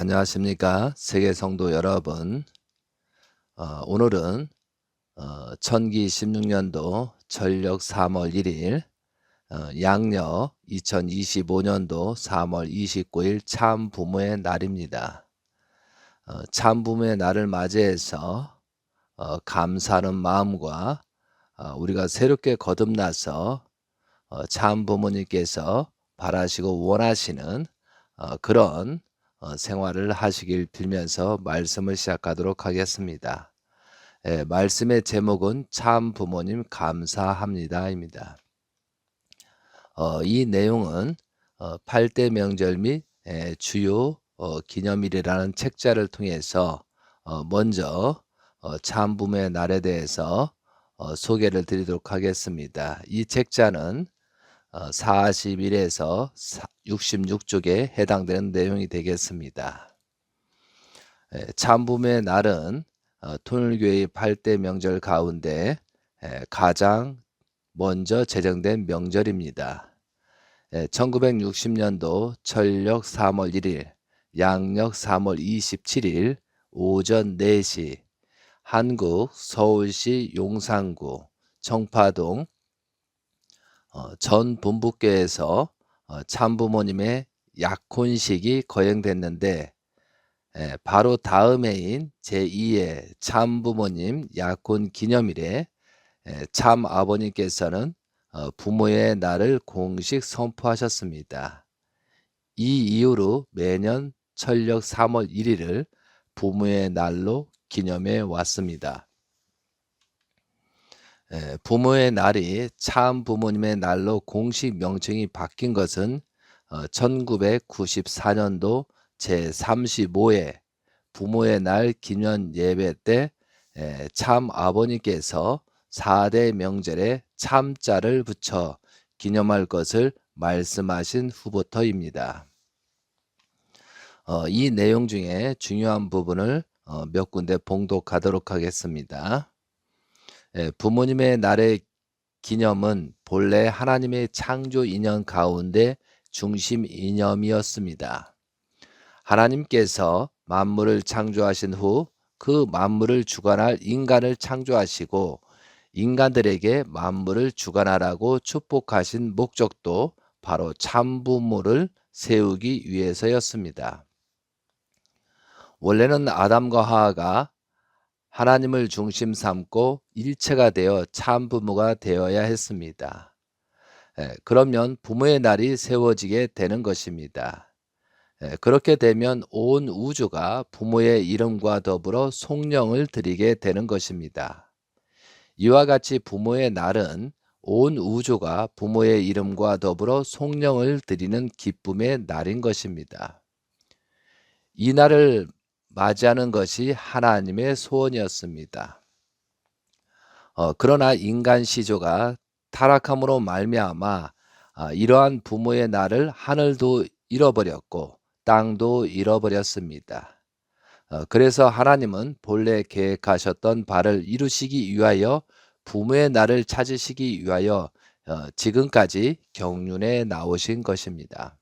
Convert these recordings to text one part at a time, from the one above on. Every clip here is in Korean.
안녕하십니까 세계 성도 여러분. 오늘은 천기 16년도 철력 3월 1일, 양력 2025년도 3월 29일 참 부모의 날입니다. 참 부모의 날을 맞이해서 감사하는 마음과 우리가 새롭게 거듭나서 참 부모님께서 바라시고 원하시는 그런 생활을 하시길 빌면서 말씀을 시작하도록 하겠습니다. 말씀의 제목은 참 부모님 감사합니다입니다. 이 내용은 8대 명절 및 주요 기념일이라는 책자를 통해서 먼저 참 부모의 날에 대해서 소개를 드리도록 하겠습니다. 이 책자는 41에서 66쪽에 해당되는 내용이 되겠습니다. 참 부모의 날은 통일교회의 8대 명절 가운데 가장 먼저 제정된 명절입니다. 1960년도 철력 3월 1일, 양력 3월 27일 오전 4시 한국 서울시 용산구 청파동 전 본부교에서 참부모님의 약혼식이 거행됐는데, 바로 다음 해인 제2회 참부모님 약혼 기념일에 참 아버님께서는 부모의 날을 공식 선포하셨습니다. 이 이후로 매년 철력 3월 1일을 부모의 날로 기념해 왔습니다. 부모의 날이 참 부모님의 날로 공식 명칭이 바뀐 것은 1994년도 제35회 부모의 날 기념 예배 때 참 아버님께서 4대 명절에 참자를 붙여 기념할 것을 말씀하신 후부터입니다. 이 내용 중에 중요한 부분을 몇 군데 봉독하도록 하겠습니다. 부모님의 날의 기념은 본래 하나님의 창조 이념 가운데 중심 이념이었습니다. 하나님께서 만물을 창조하신 후 그 만물을 주관할 인간을 창조하시고 인간들에게 만물을 주관하라고 축복하신 목적도 바로 참부모를 세우기 위해서였습니다. 원래는 아담과 하와가 하나님을 중심 삼고 일체가 되어 참부모가 되어야 했습니다. 그러면 부모의 날이 세워지게 되는 것입니다. 그렇게 되면 온 우주가 부모의 이름과 더불어 송영을 드리게 되는 것입니다. 이와 같이 부모의 날은 온 우주가 부모의 이름과 더불어 송영을 드리는 기쁨의 날인 것입니다. 이 날을 맞이하는 것이 하나님의 소원이었습니다. 그러나 인간 시조가 타락함으로 말미암아 이러한 부모의 날을 하늘도 잃어버렸고 땅도 잃어버렸습니다. 그래서 하나님은 본래 계획하셨던 바를 이루시기 위하여 부모의 날을 찾으시기 위하여 지금까지 경륜에 나오신 것입니다.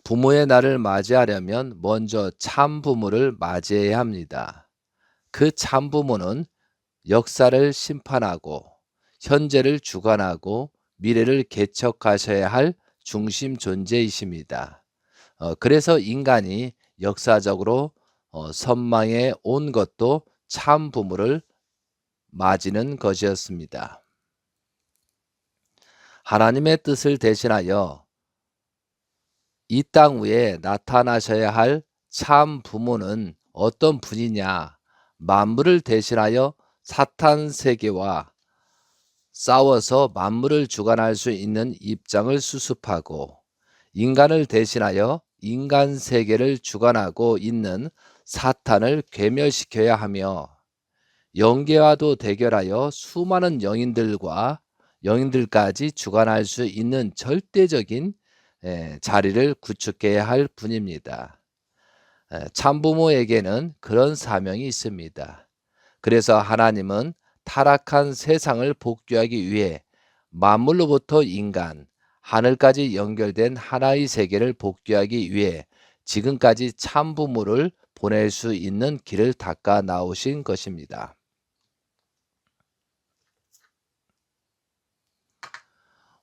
부모의 날을 맞이하려면 먼저 참부모를 맞이해야 합니다. 그 참부모는 역사를 심판하고 현재를 주관하고 미래를 개척하셔야 할 중심 존재이십니다. 그래서 인간이 역사적으로 선망에 온 것도 참 부모를 맞이는 것이었습니다. 하나님의 뜻을 대신하여 이 땅 위에 나타나셔야 할 참 부모는 어떤 분이냐? 만물을 대신하여 사탄 세계와 싸워서 만물을 주관할 수 있는 입장을 수습하고 인간을 대신하여 인간 세계를 주관하고 있는 사탄을 괴멸시켜야 하며 영계와도 대결하여 수많은 영인들까지 주관할 수 있는 절대적인 자리를 구축해야 할 분입니다. 참부모에게는 그런 사명이 있습니다. 그래서 하나님은 타락한 세상을 복귀하기 위해 만물로부터 인간, 하늘까지 연결된 하나의 세계를 복귀하기 위해 지금까지 참 부모를 보낼 수 있는 길을 닦아 나오신 것입니다.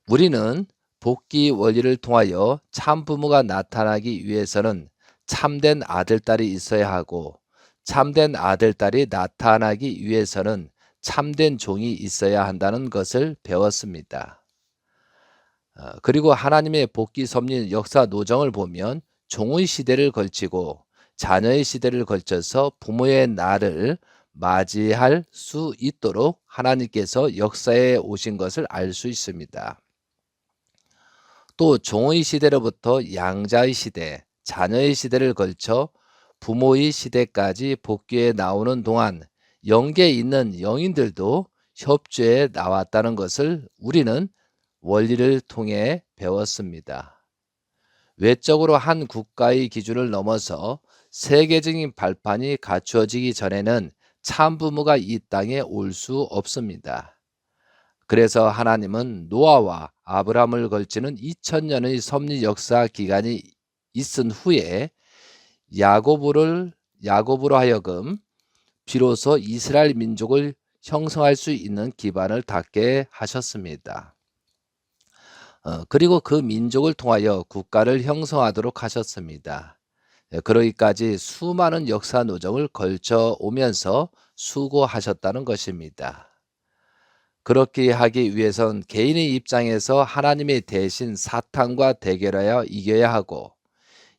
우리는 복귀 원리를 통하여 참 부모가 나타나기 위해서는 참된 아들, 딸이 있어야 하고, 참된 아들, 딸이 나타나기 위해서는 참된 종이 있어야 한다는 것을 배웠습니다. 그리고 하나님의 복귀 섭리 역사 노정을 보면 종의 시대를 걸치고 자녀의 시대를 걸쳐서 부모의 날을 맞이할 수 있도록 하나님께서 역사에 오신 것을 알 수 있습니다. 또 종의 시대로부터 양자의 시대, 자녀의 시대를 걸쳐 부모의 시대까지 복귀해 나오는 동안 영계에 있는 영인들도 협조해 나왔다는 것을 우리는 원리를 통해 배웠습니다. 외적으로 한 국가의 기준을 넘어서 세계적인 발판이 갖추어지기 전에는 참 부모가 이 땅에 올 수 없습니다. 그래서 하나님은 노아와 아브라함을 걸치는 2000년의 섭리 역사 기간이 있은 후에 야곱으로 하여금 비로소 이스라엘 민족을 형성할 수 있는 기반을 닦게 하셨습니다. 그리고 그 민족을 통하여 국가를 형성하도록 하셨습니다. 그러기까지 수많은 역사 노정을 걸쳐 오면서 수고하셨다는 것입니다. 그렇게 하기 위해선 개인의 입장에서 하나님의 대신 사탄과 대결하여 이겨야 하고,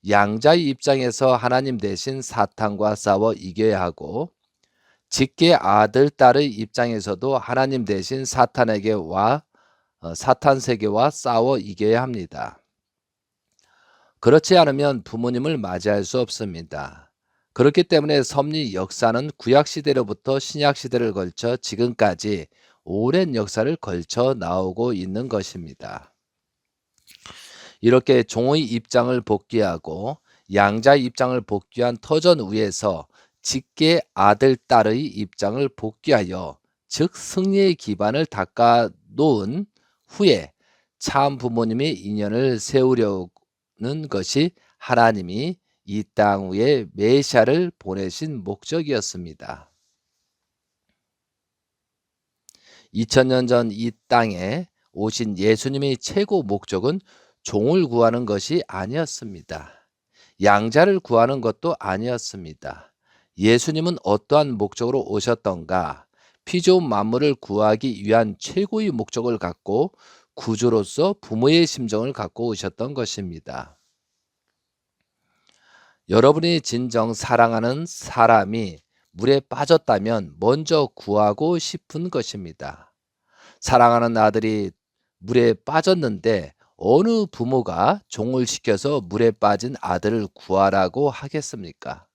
양자의 입장에서 하나님 대신 사탄과 싸워 이겨야 하고, 직계 아들, 딸의 입장에서도 하나님 대신 사탄 세계와 싸워 이겨야 합니다. 그렇지 않으면 부모님을 맞이할 수 없습니다. 그렇기 때문에 섭리 역사는 구약시대로부터 신약시대를 걸쳐 지금까지 오랜 역사를 걸쳐 나오고 있는 것입니다. 이렇게 종의 입장을 복귀하고 양자의 입장을 복귀한 터전 위에서 직계 아들, 딸의 입장을 복귀하여 즉 승리의 기반을 닦아 놓은 후에 참 부모님의 인연을 세우려는 것이 하나님이 이 땅 위에 메시아를 보내신 목적이었습니다. 2000년 전 이 땅에 오신 예수님의 최고 목적은 종을 구하는 것이 아니었습니다. 양자를 구하는 것도 아니었습니다. 예수님은 어떠한 목적으로 오셨던가? 피 좋은 만물을 구하기 위한 최고의 목적을 갖고 구주로서 부모의 심정을 갖고 오셨던 것입니다. 여러분이 진정 사랑하는 사람이 물에 빠졌다면 먼저 구하고 싶은 것입니다. 사랑하는 아들이 물에 빠졌는데 어느 부모가 종을 시켜서 물에 빠진 아들을 구하라고 하겠습니까?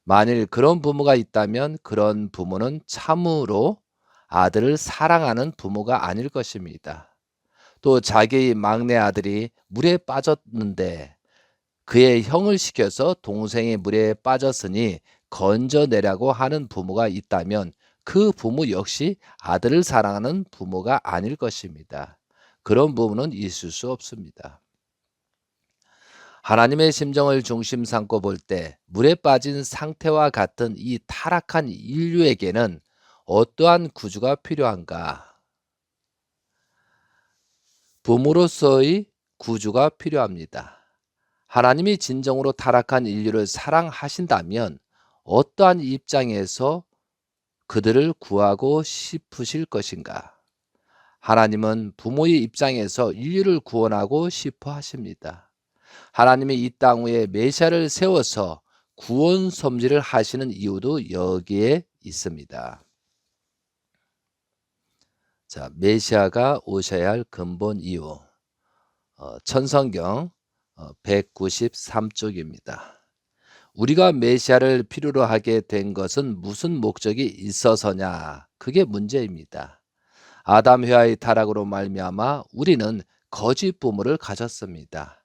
만일 그런 부모가 있다면 그런 부모는 참으로 아들을 사랑하는 부모가 아닐 것입니다. 또 자기의 막내 아들이 물에 빠졌는데 그의 형을 시켜서 동생이 물에 빠졌으니 건져내라고 하는 부모가 있다면 그 부모 역시 아들을 사랑하는 부모가 아닐 것입니다. 그런 부모는 있을 수 없습니다. 하나님의 심정을 중심 삼고 볼 때 물에 빠진 상태와 같은 이 타락한 인류에게는 어떠한 구주가 필요한가? 부모로서의 구주가 필요합니다. 하나님이 진정으로 타락한 인류를 사랑하신다면 어떠한 입장에서 그들을 구하고 싶으실 것인가? 하나님은 부모의 입장에서 인류를 구원하고 싶어 하십니다. 하나님이 이 땅 위에 메시아를 세워서 구원 섭리를 하시는 이유도 여기에 있습니다. 자, 메시아가 오셔야 할 근본 이유. 천성경 193쪽입니다. 우리가 메시아를 필요로 하게 된 것은 무슨 목적이 있어서냐? 그게 문제입니다. 아담 회화의 타락으로 말미암아 우리는 거짓 부모를 가졌습니다.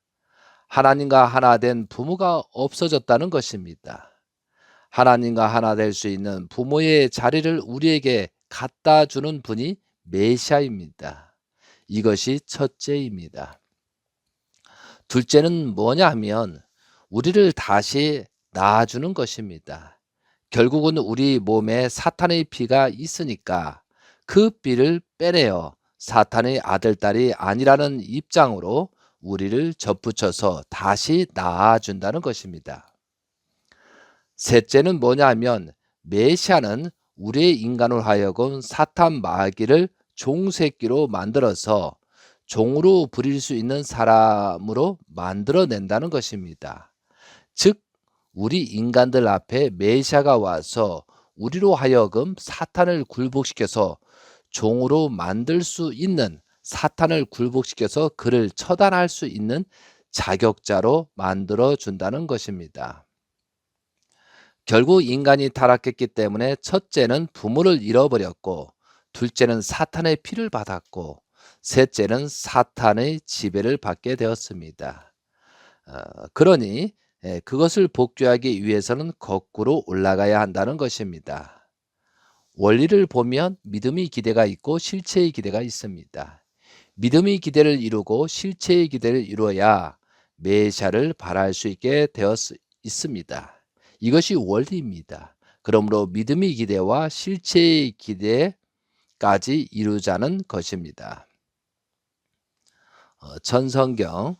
하나님과 하나 된 부모가 없어졌다는 것입니다. 하나님과 하나 될 수 있는 부모의 자리를 우리에게 갖다 주는 분이 메시아입니다. 이것이 첫째입니다. 둘째는 뭐냐 하면 우리를 다시 낳아주는 것입니다. 결국은 우리 몸에 사탄의 피가 있으니까 그 피를 빼내어 사탄의 아들, 딸이 아니라는 입장으로 우리를 접붙여서 다시 낳아준다는 것입니다. 셋째는 뭐냐면 메시아는 우리의 인간을 하여금 사탄 마귀를 종새끼로 만들어서 종으로 부릴 수 있는 사람으로 만들어낸다는 것입니다. 즉 우리 인간들 앞에 메시아가 와서 우리로 하여금 사탄을 굴복시켜서 종으로 만들 수 있는, 사탄을 굴복시켜서 그를 처단할 수 있는 자격자로 만들어 준다는 것입니다. 결국 인간이 타락했기 때문에 첫째는 부모를 잃어버렸고, 둘째는 사탄의 피를 받았고, 셋째는 사탄의 지배를 받게 되었습니다. 그러니 그것을 복귀하기 위해서는 거꾸로 올라가야 한다는 것입니다. 원리를 보면 믿음의 기대가 있고 실체의 기대가 있습니다. 믿음의 기대를 이루고 실체의 기대를 이루어야 메시아를 바랄 수 있게 있습니다. 이것이 원리입니다. 그러므로 믿음의 기대와 실체의 기대까지 이루자는 것입니다. 전성경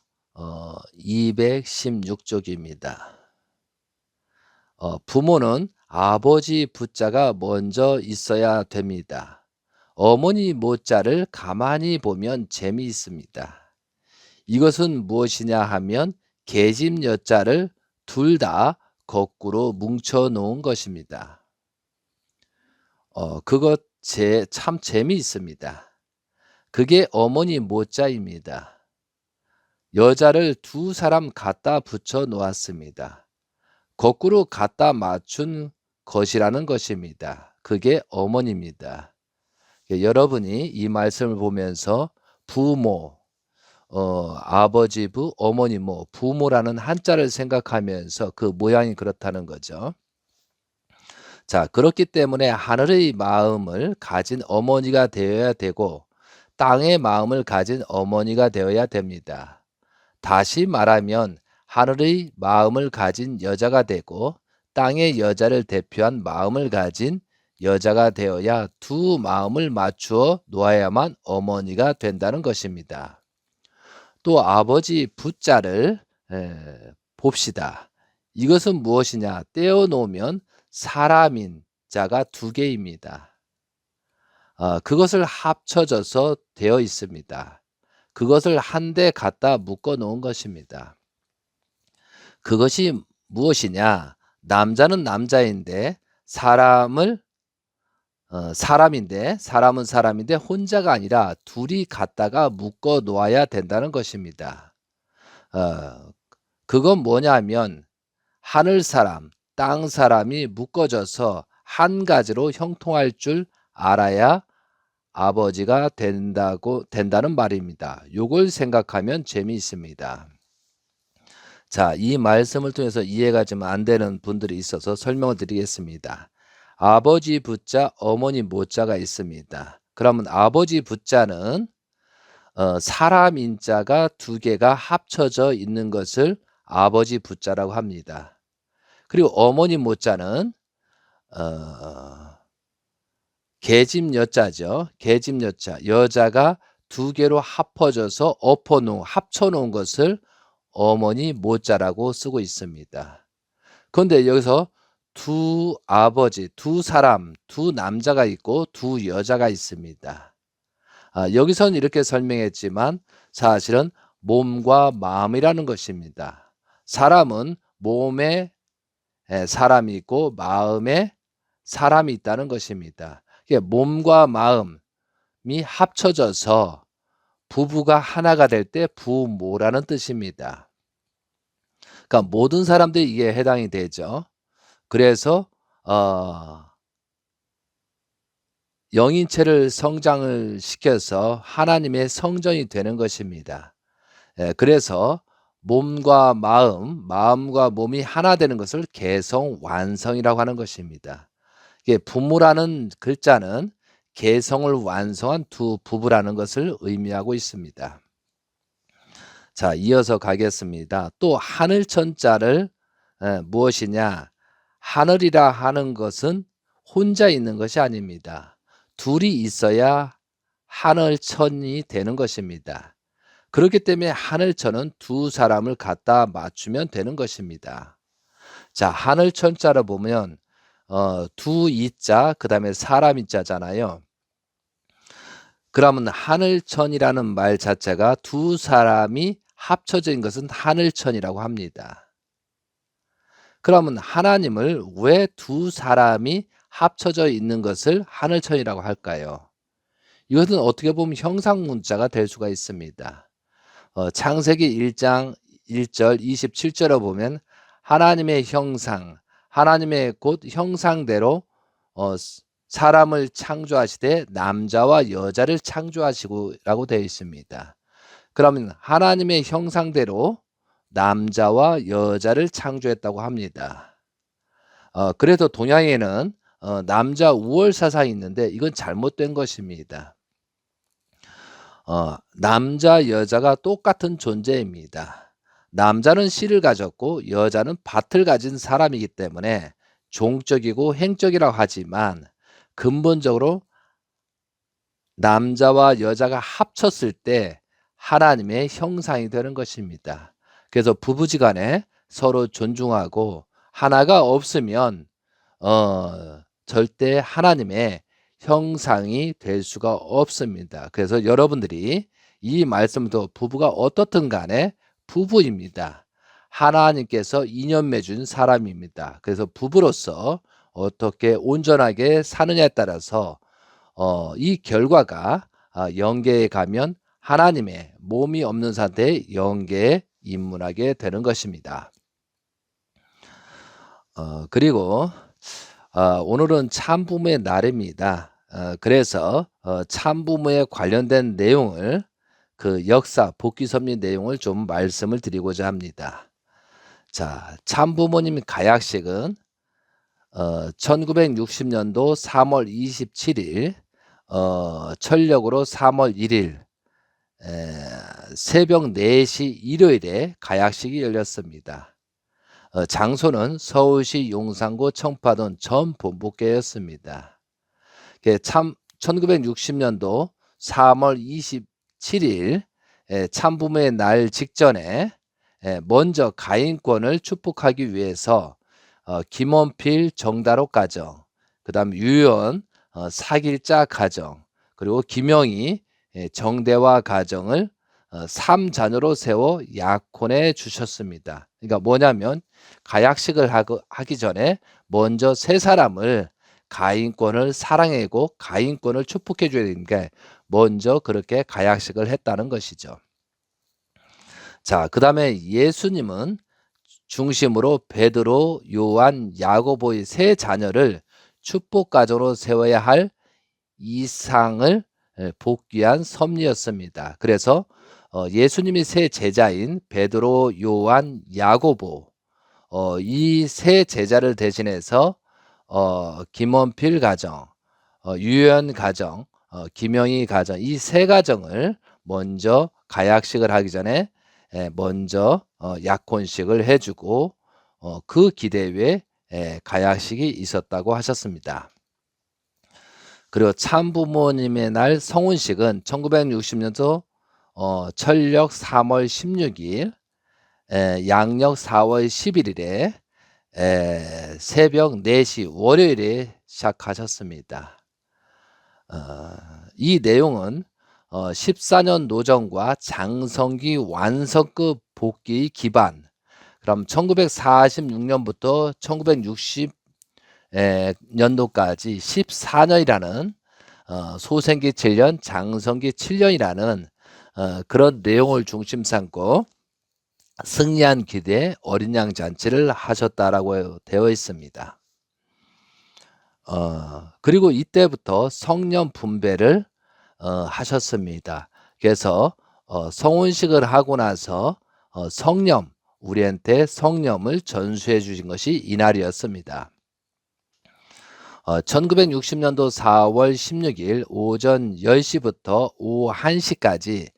216쪽입니다. 부모는 아버지 부자가 먼저 있어야 됩니다. 어머니 모자를 가만히 보면 재미있습니다. 이것은 무엇이냐 하면 계집 여자를 둘 다 거꾸로 뭉쳐 놓은 것입니다. 그것 참 재미있습니다. 그게 어머니 모자입니다. 여자를 두 사람 갖다 붙여 놓았습니다. 거꾸로 갖다 맞춘 것이라는 것입니다. 그게 어머니입니다. 여러분이 이 말씀을 보면서 부모, 아버지부, 어머니모, 부모라는 한자를 생각하면서 그 모양이 그렇다는 거죠. 자, 그렇기 때문에 하늘의 마음을 가진 어머니가 되어야 되고 땅의 마음을 가진 어머니가 되어야 됩니다. 다시 말하면 하늘의 마음을 가진 여자가 되고 땅의 여자를 대표한 마음을 가진 여자가 되어야 두 마음을 맞추어 놓아야만 어머니가 된다는 것입니다. 또 아버지 부자를 봅시다. 이것은 무엇이냐? 떼어 놓으면 사람인 자가 두 개입니다. 그것을 합쳐져서 되어 있습니다. 그것을 한데 갖다 묶어 놓은 것입니다. 그것이 무엇이냐? 남자는 남자인데 사람은 사람인데 혼자가 아니라 둘이 갖다가 묶어 놓아야 된다는 것입니다. 그건 뭐냐면 하늘 사람, 땅 사람이 묶어져서 한 가지로 형통할 줄 알아야 아버지가 된다는 말입니다. 요걸 생각하면 재미있습니다. 자, 이 말씀을 통해서 이해가 좀 안 되는 분들이 있어서 설명을 드리겠습니다. 아버지 부자, 어머니 모자가 있습니다. 그러면 아버지 부자는 사람 인자가 두 개가 합쳐져 있는 것을 아버지 부자라고 합니다. 그리고 어머니 모자는 계집 여자죠. 계집 여자. 여자가 두 개로 합쳐져서 합쳐 놓은 것을 어머니 모자라고 쓰고 있습니다. 그런데 여기서 두 아버지, 두 사람, 두 남자가 있고 두 여자가 있습니다. 여기서는 이렇게 설명했지만 사실은 몸과 마음이라는 것입니다. 사람은 몸에 사람이 있고 마음에 사람이 있다는 것입니다. 몸과 마음이 합쳐져서 부부가 하나가 될 때 부모라는 뜻입니다. 그러니까 모든 사람들이 이게 해당이 되죠. 그래서 영인체를 성장을 시켜서 하나님의 성전이 되는 것입니다. 그래서 몸과 마음, 마음과 몸이 하나 되는 것을 개성 완성이라고 하는 것입니다. 부모라는 글자는 개성을 완성한 두 부부라는 것을 의미하고 있습니다. 자, 이어서 가겠습니다. 또 하늘천자를 무엇이냐? 하늘이라 하는 것은 혼자 있는 것이 아닙니다. 둘이 있어야 하늘천이 되는 것입니다. 그렇기 때문에 하늘천은 두 사람을 갖다 맞추면 되는 것입니다. 자, 하늘천자를 보면 두 이자 그다음에 사람 이자잖아요. 그러면 하늘천이라는 말 자체가 두 사람이 합쳐진 것은 하늘천이라고 합니다. 그러면 하나님을 왜 두 사람이 합쳐져 있는 것을 하늘천이라고 할까요? 이것은 어떻게 보면 형상문자가 될 수가 있습니다. 창세기 1장 1절 27절에 보면 하나님의 형상, 하나님의 곧 형상대로 사람을 창조하시되 남자와 여자를 창조하시고라고 되어 있습니다. 그러면 하나님의 형상대로 남자와 여자를 창조했다고 합니다. 그래도 동양에는 남자 우월 사상이 있는데 이건 잘못된 것입니다. 남자 여자가 똑같은 존재입니다. 남자는 씨를 가졌고 여자는 밭을 가진 사람이기 때문에 종적이고 행적이라고 하지만 근본적으로 남자와 여자가 합쳤을 때 하나님의 형상이 되는 것입니다. 그래서 부부지간에 서로 존중하고 하나가 없으면 절대 하나님의 형상이 될 수가 없습니다. 그래서 여러분들이 이 말씀도 부부가 어떻든 간에 부부입니다. 하나님께서 인연 맺은 사람입니다. 그래서 부부로서 어떻게 온전하게 사느냐에 따라서 이 결과가 영계에 가면 하나님의 몸이 없는 상태의 영계에 입문하게 되는 것입니다. 그리고 오늘은 참부모의 날입니다. 그래서 참부모에 관련된 내용을 그 역사 복귀섭리 내용을 좀 말씀을 드리고자 합니다. 자, 참부모님 가약식은 1960년도 3월 27일 철력으로 3월 1일 새벽 4시 일요일에 가약식이 열렸습니다. 장소는 서울시 용산구 청파동 전 본부교였습니다. 1960년도 3월 27일 참부모의 날 직전에 먼저 가인권을 축복하기 위해서 김원필 정다록 가정, 그 다음 유연 사길자 가정, 그리고 김영희 정대화 가정을 3자녀로 세워 약혼해 주셨습니다. 그러니까 뭐냐면 가약식을 하기 전에 먼저 세 사람을 가인권을 사랑하고 가인권을 축복해 줘야 되니까 먼저 그렇게 가약식을 했다는 것이죠. 자, 그 다음에 예수님은 중심으로 베드로, 요한, 야고보의 세 자녀를 축복 가정으로 세워야 할 이상을 복귀한 섭리였습니다. 그래서 예수님이 세 제자인 베드로, 요한, 야고보 이 세 제자를 대신해서 김원필 가정, 유연 가정, 김영희 가정 이 세 가정을 먼저 가약식을 하기 전에 먼저 약혼식을 해주고 그 기대 위에 가약식이 있었다고 하셨습니다. 그리고 참부모님의 날 성운식은 1960년도 철력 3월 16일 양력 4월 11일에 새벽 4시 월요일에 시작하셨습니다. 이 내용은 14년 노정과 장성기 완성급 복귀 기반 그럼 1946년부터 1960년도까지 14년이라는 소생기 7년 장성기 7년이라는 그런 내용을 중심 삼고 승리한 기대 어린 양 잔치를 하셨다라고 되어 있습니다. 그리고 이때부터 성령 분배를 하셨습니다. 그래서 성운식을 하고 나서 성령 우리한테 성령을 전수해 주신 것이 이날이었습니다. 1960년도 4월 16일 오전 10시부터 오후 1시까지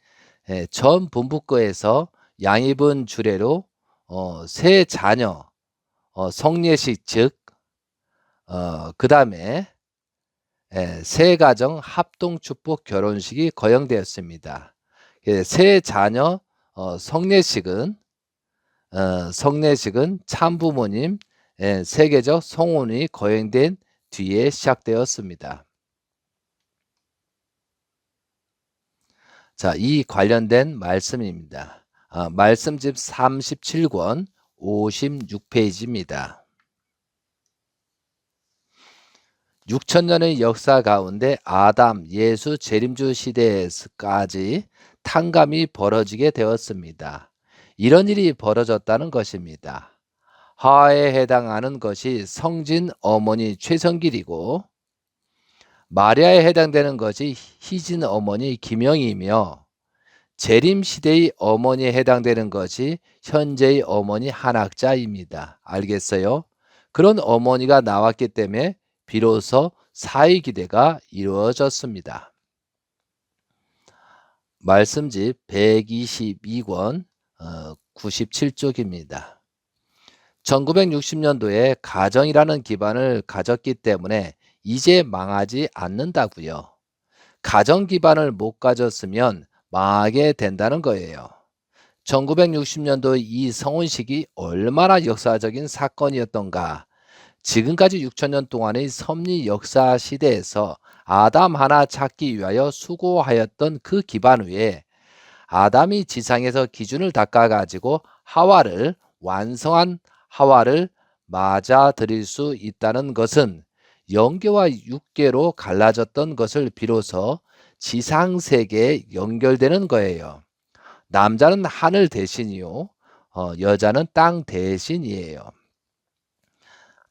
전 본부거에서 양입은 주례로 새 자녀 성례식 즉 그다음에 새 가정 합동 축복 결혼식이 거행되었습니다. 새 자녀 성례식은 참부모님 세계적 성혼이 거행된 뒤에 시작되었습니다. 자, 이 관련된 말씀입니다. 말씀집 37권 56페이지입니다. 6천년의 역사 가운데 아담, 예수 재림주 시대에까지 탕감이 벌어지게 되었습니다. 이런 일이 벌어졌다는 것입니다. 하와에 해당하는 것이 성진 어머니 최성길이고 마리아에 해당되는 것이 희진 어머니 김영희이며 재림시대의 어머니에 해당되는 것이 현재의 어머니 한학자입니다. 알겠어요? 그런 어머니가 나왔기 때문에 비로소 사회기대가 이루어졌습니다. 말씀집 122권 97쪽입니다. 1960년도에 가정이라는 기반을 가졌기 때문에 이제 망하지 않는다고요. 가정 기반을 못 가졌으면 망하게 된다는 거예요. 1960년도 이 성혼식이 얼마나 역사적인 사건이었던가. 지금까지 6천년 동안의 섭리 역사 시대에서 아담 하나 찾기 위하여 수고하였던 그 기반 위에 아담이 지상에서 기준을 닦아가지고 하와를 완성한 하와를 맞아들일 수 있다는 것은 영계와 육계로 갈라졌던 것을 비로소 지상세계에 연결되는 거예요. 남자는 하늘 대신이요, 여자는 땅 대신이에요.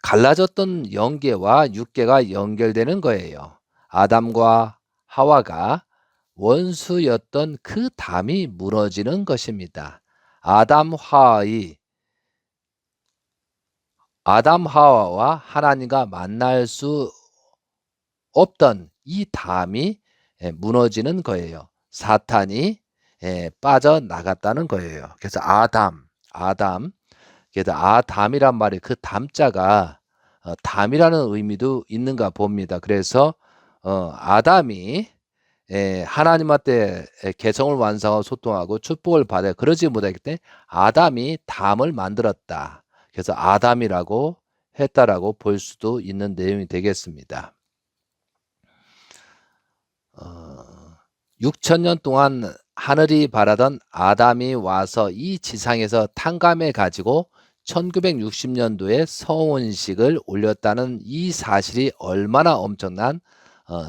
갈라졌던 영계와 육계가 연결되는 거예요. 아담과 하와가 원수였던 그 담이 무너지는 것입니다. 아담 하와와 하나님과 만날 수 없던 이 담이 무너지는 거예요. 사탄이 빠져나갔다는 거예요. 그래서 그래서 아담이란 말이 그 담자가 담이라는 의미도 있는가 봅니다. 그래서 아담이 하나님한테 개성을 완성하고 소통하고 축복을 받아야 그러지 못하기 때문에 아담이 담을 만들었다. 그래서 아담이라고 했다라고 볼 수도 있는 내용이 되겠습니다. 6천년 동안 하늘이 바라던 아담이 와서 이 지상에서 탕감해 가지고 1960년도에 성혼식을 올렸다는 이 사실이 얼마나 엄청난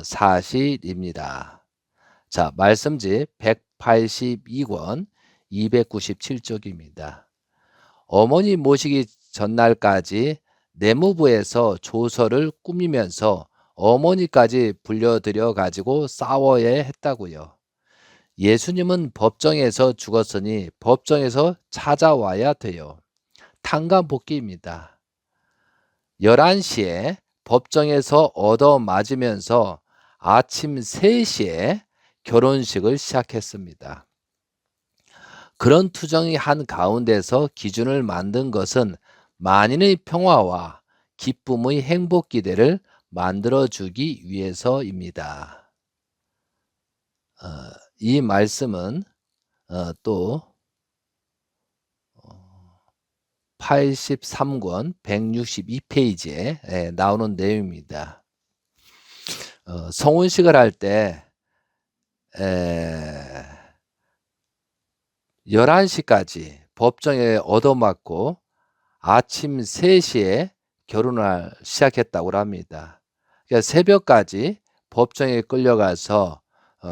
사실입니다. 자, 말씀집 182권 297쪽입니다. 어머니 모시기 전날까지 내무부에서 조서를 꾸미면서 어머니까지 불려들여 가지고 싸워야 했다고요. 예수님은 법정에서 죽었으니 법정에서 찾아와야 돼요. 탕감복귀입니다. 11시에 법정에서 얻어맞으면서 아침 3시에 결혼식을 시작했습니다. 그런 투정이 한 가운데서 기준을 만든 것은 만인의 평화와 기쁨의 행복 기대를 만들어주기 위해서입니다. 이 말씀은 또 83권 162페이지에 나오는 내용입니다. 성혼식을 할 때 11시까지 법정에 얻어맞고 아침 3시에 결혼을 시작했다고 합니다. 그러니까 새벽까지 법정에 끌려가서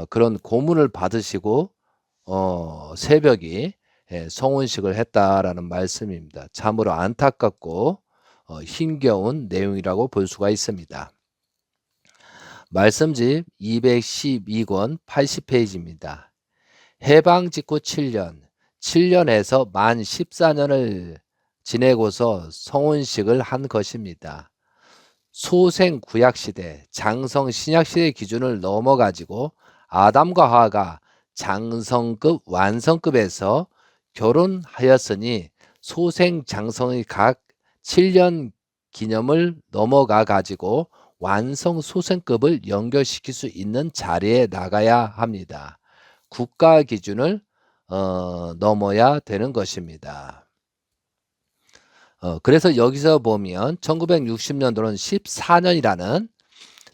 그런 고문을 받으시고 새벽이 성혼식을 했다라는 말씀입니다. 참으로 안타깝고 힘겨운 내용이라고 볼 수가 있습니다. 말씀집 212권 80페이지입니다. 해방 직후 7년에서 만 14년을 지내고서 성혼식을 한 것입니다. 소생 구약시대, 장성 신약시대 기준을 넘어가지고 아담과 하와가 장성급 완성급에서 결혼하였으니 소생장성의 각 7년 기념을 넘어가 가지고 완성 소생급을 연결시킬 수 있는 자리에 나가야 합니다. 국가 기준을 넘어야 되는 것입니다. 그래서 여기서 보면 1960년도는 14년이라는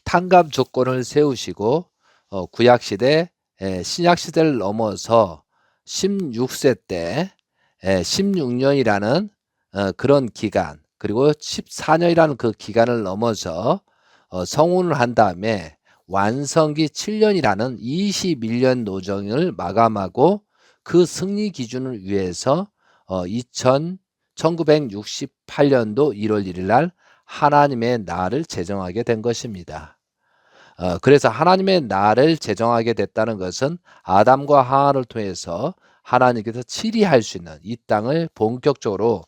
탕감 조건을 세우시고 구약시대, 신약시대를 넘어서 16세 때 16년이라는 그런 기간, 그리고 14년이라는 그 기간을 넘어서 성운을 한 다음에 완성기 7년이라는 21년 노정을 마감하고 그 승리 기준을 위해서 1968년도 1월 1일 날 하나님의 날을 제정하게 된 것입니다. 그래서 하나님의 날을 제정하게 됐다는 것은 아담과 하와를 통해서 하나님께서 치리할 수 있는 이 땅을 본격적으로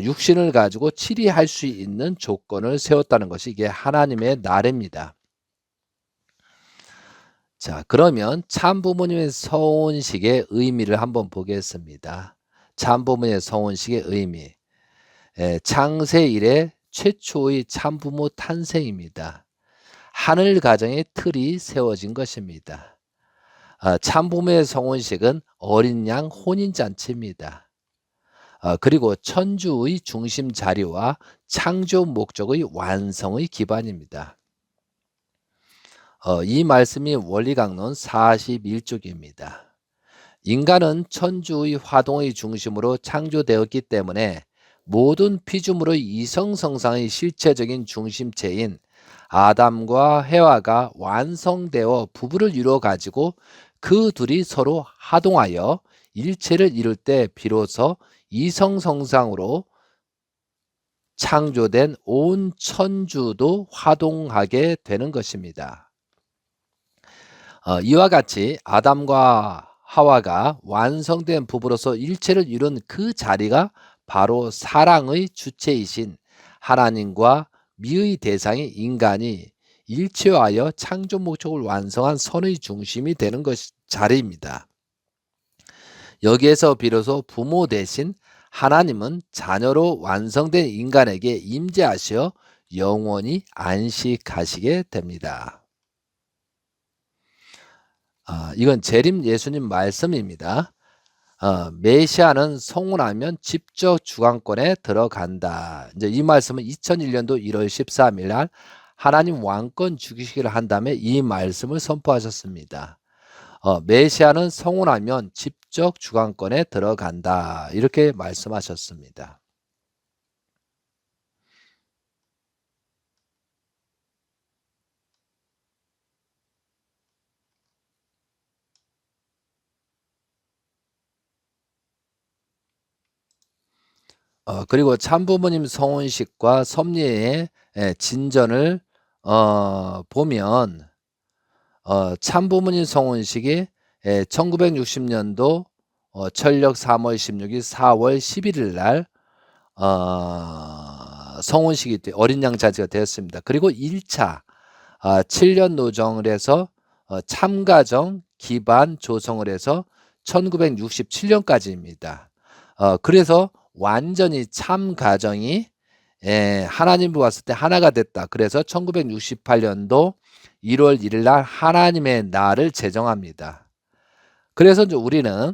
육신을 가지고 치리할 수 있는 조건을 세웠다는 것이 이게 하나님의 날입니다. 자, 그러면 참부모님의 서원식의 의미를 한번 보겠습니다. 참부모님의 서원식의 의미. 창세 이래 최초의 참부모 탄생입니다. 하늘 가정의 틀이 세워진 것입니다. 참부모의 성혼식은 어린 양 혼인잔치입니다. 그리고 천주의 중심 자리와 창조 목적의 완성의 기반입니다. 이 말씀이 원리강론 41쪽입니다. 인간은 천주의 화동의 중심으로 창조되었기 때문에 모든 피조물의 이성성상의 실체적인 중심체인 아담과 해와가 완성되어 부부를 이루어 가지고 그 둘이 서로 하동하여 일체를 이룰 때 비로소 이성성상으로 창조된 온 천주도 화동하게 되는 것입니다. 이와 같이 아담과 하와가 완성된 부부로서 일체를 이룬 그 자리가 바로 사랑의 주체이신 하나님과 미의 대상인 인간이 일체화하여 창조 목적을 완성한 선의 중심이 되는 자리입니다. 여기에서 비로소 부모 대신 하나님은 자녀로 완성된 인간에게 임재하셔 영원히 안식하시게 됩니다. 이건 재림 예수님 말씀입니다. 메시아는 성혼하면 직접 주관권에 들어간다. 이제 이 말씀은 2001년도 1월 13일 날 하나님 왕권 주기식을 한 다음에 이 말씀을 선포하셨습니다. 메시아는 성혼하면 직접 주관권에 들어간다. 이렇게 말씀하셨습니다. 그리고 참부모님 성혼식과 섭리의 진전을 보면 참부모님 성혼식이 1960년도 철력 3월 16일 4월 11일 날 성혼식이 어린 양 잔치가 되었습니다. 그리고 1차 7년 노정을 해서 참가정 기반 조성을 해서 1967년까지입니다. 그래서 완전히 참가정이 하나님 보았을 때 하나가 됐다. 그래서 1968년도 1월 1일 날 하나님의 날을 제정합니다. 그래서 이제 우리는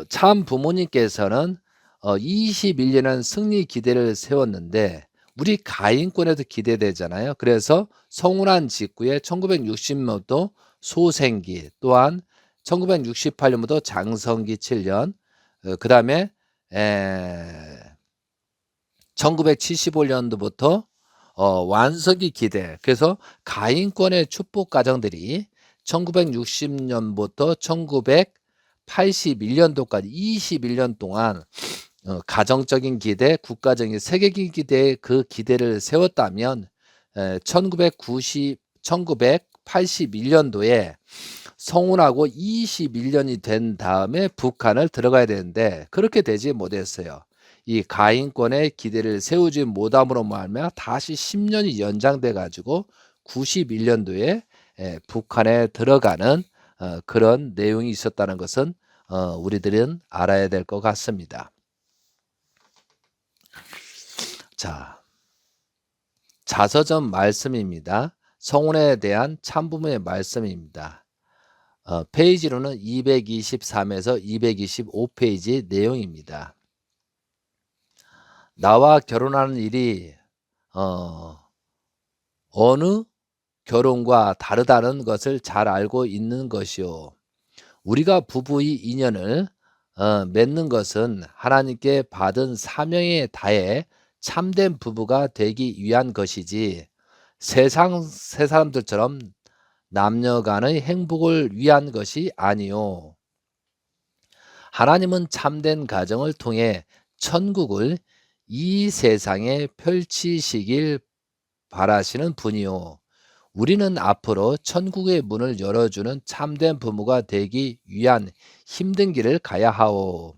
참 부모님께서는 21년은 승리 기대를 세웠는데 우리 가인권에도 기대되잖아요. 그래서 성혼한 직후에 1960년도 소생기, 또한 1968년부터 장성기 7년, 그 다음에 1975년도부터 완성기 기대. 그래서 가인권의 축복 가정들이 1960년부터 1981년도까지 21년 동안 가정적인 기대, 국가적인 세계적인 기대의 그 기대를 세웠다면 1981년도에 성혼하고 21년이 된 다음에 북한을 들어가야 되는데 그렇게 되지 못했어요. 이 가인권의 기대를 세우지 못함으로 말미암아 다시 10년이 연장돼 가지고 91년도에 북한에 들어가는 그런 내용이 있었다는 것은 우리들은 알아야 될 것 같습니다. 자, 자서전 말씀입니다. 성혼에 대한 참부모의 말씀입니다. 페이지로는 223에서 225페이지 내용입니다. 나와 결혼하는 일이 어느 결혼과 다르다는 것을 잘 알고 있는 것이요. 우리가 부부의 인연을 맺는 것은 하나님께 받은 사명에 다해 참된 부부가 되기 위한 것이지 세 사람들처럼 남녀 간의 행복을 위한 것이 아니요. 하나님은 참된 가정을 통해 천국을 이 세상에 펼치시길 바라시는 분이요. 우리는 앞으로 천국의 문을 열어주는 참된 부모가 되기 위한 힘든 길을 가야 하오.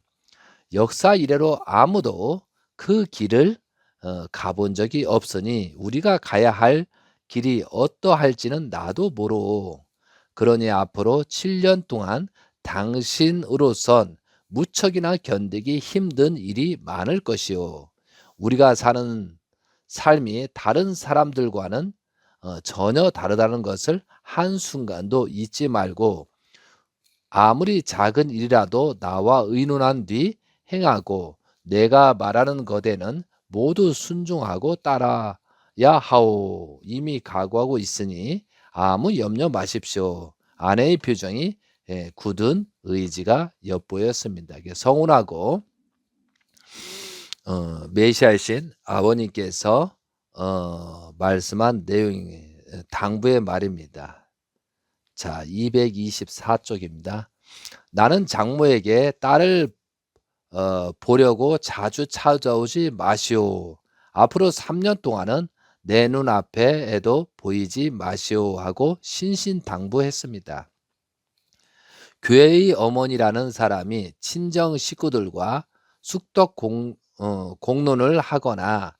역사 이래로 아무도 그 길을 가본 적이 없으니 우리가 가야 할 길이 어떠할지는 나도 모르오. 그러니 앞으로 7년 동안 당신으로선 무척이나 견디기 힘든 일이 많을 것이요. 우리가 사는 삶이 다른 사람들과는 전혀 다르다는 것을 한순간도 잊지 말고 아무리 작은 일이라도 나와 의논한 뒤 행하고 내가 말하는 것에는 모두 순종하고 따라야 하오. 이미 각오하고 있으니 아무 염려 마십시오. 아내의 표정이 굳은 의지가 엿보였습니다. 성혼하고 메시아이신 아버님께서 말씀한 내용이 당부의 말입니다. 자, 224쪽입니다. 나는 장모에게 딸을 보려고 자주 찾아오지 마시오. 앞으로 3년 동안은 내 눈앞에도 보이지 마시오 하고 신신당부했습니다. 교회의 어머니라는 사람이 친정 식구들과 숙덕 공론을 하거나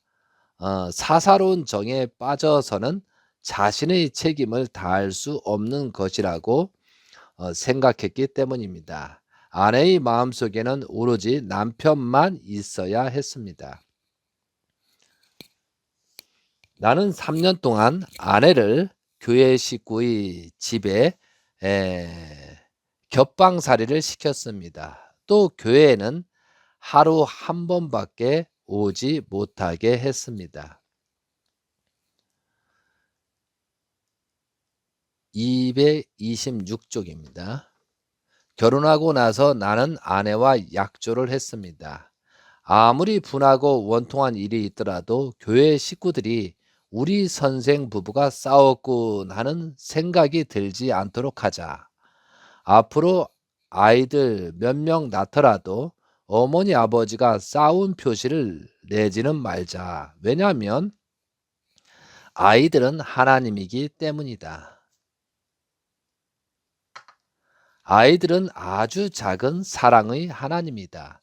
사사로운 정에 빠져서는 자신의 책임을 다할 수 없는 것이라고 생각했기 때문입니다. 아내의 마음속에는 오로지 남편만 있어야 했습니다. 나는 3년 동안 아내를 교회 식구의 집에 겹방살이를 시켰습니다. 또 교회에는 하루 한 번밖에 오지 못하게 했습니다. 226쪽입니다. 결혼하고 나서 나는 아내와 약조를 했습니다. 아무리 분하고 원통한 일이 있더라도 교회 식구들이 우리 선생 부부가 싸웠군 하는 생각이 들지 않도록 하자. 앞으로 아이들 몇 명 낳더라도 어머니 아버지가 싸운 표시를 내지는 말자. 왜냐하면 아이들은 하나님이기 때문이다. 아이들은 아주 작은 사랑의 하나님이다.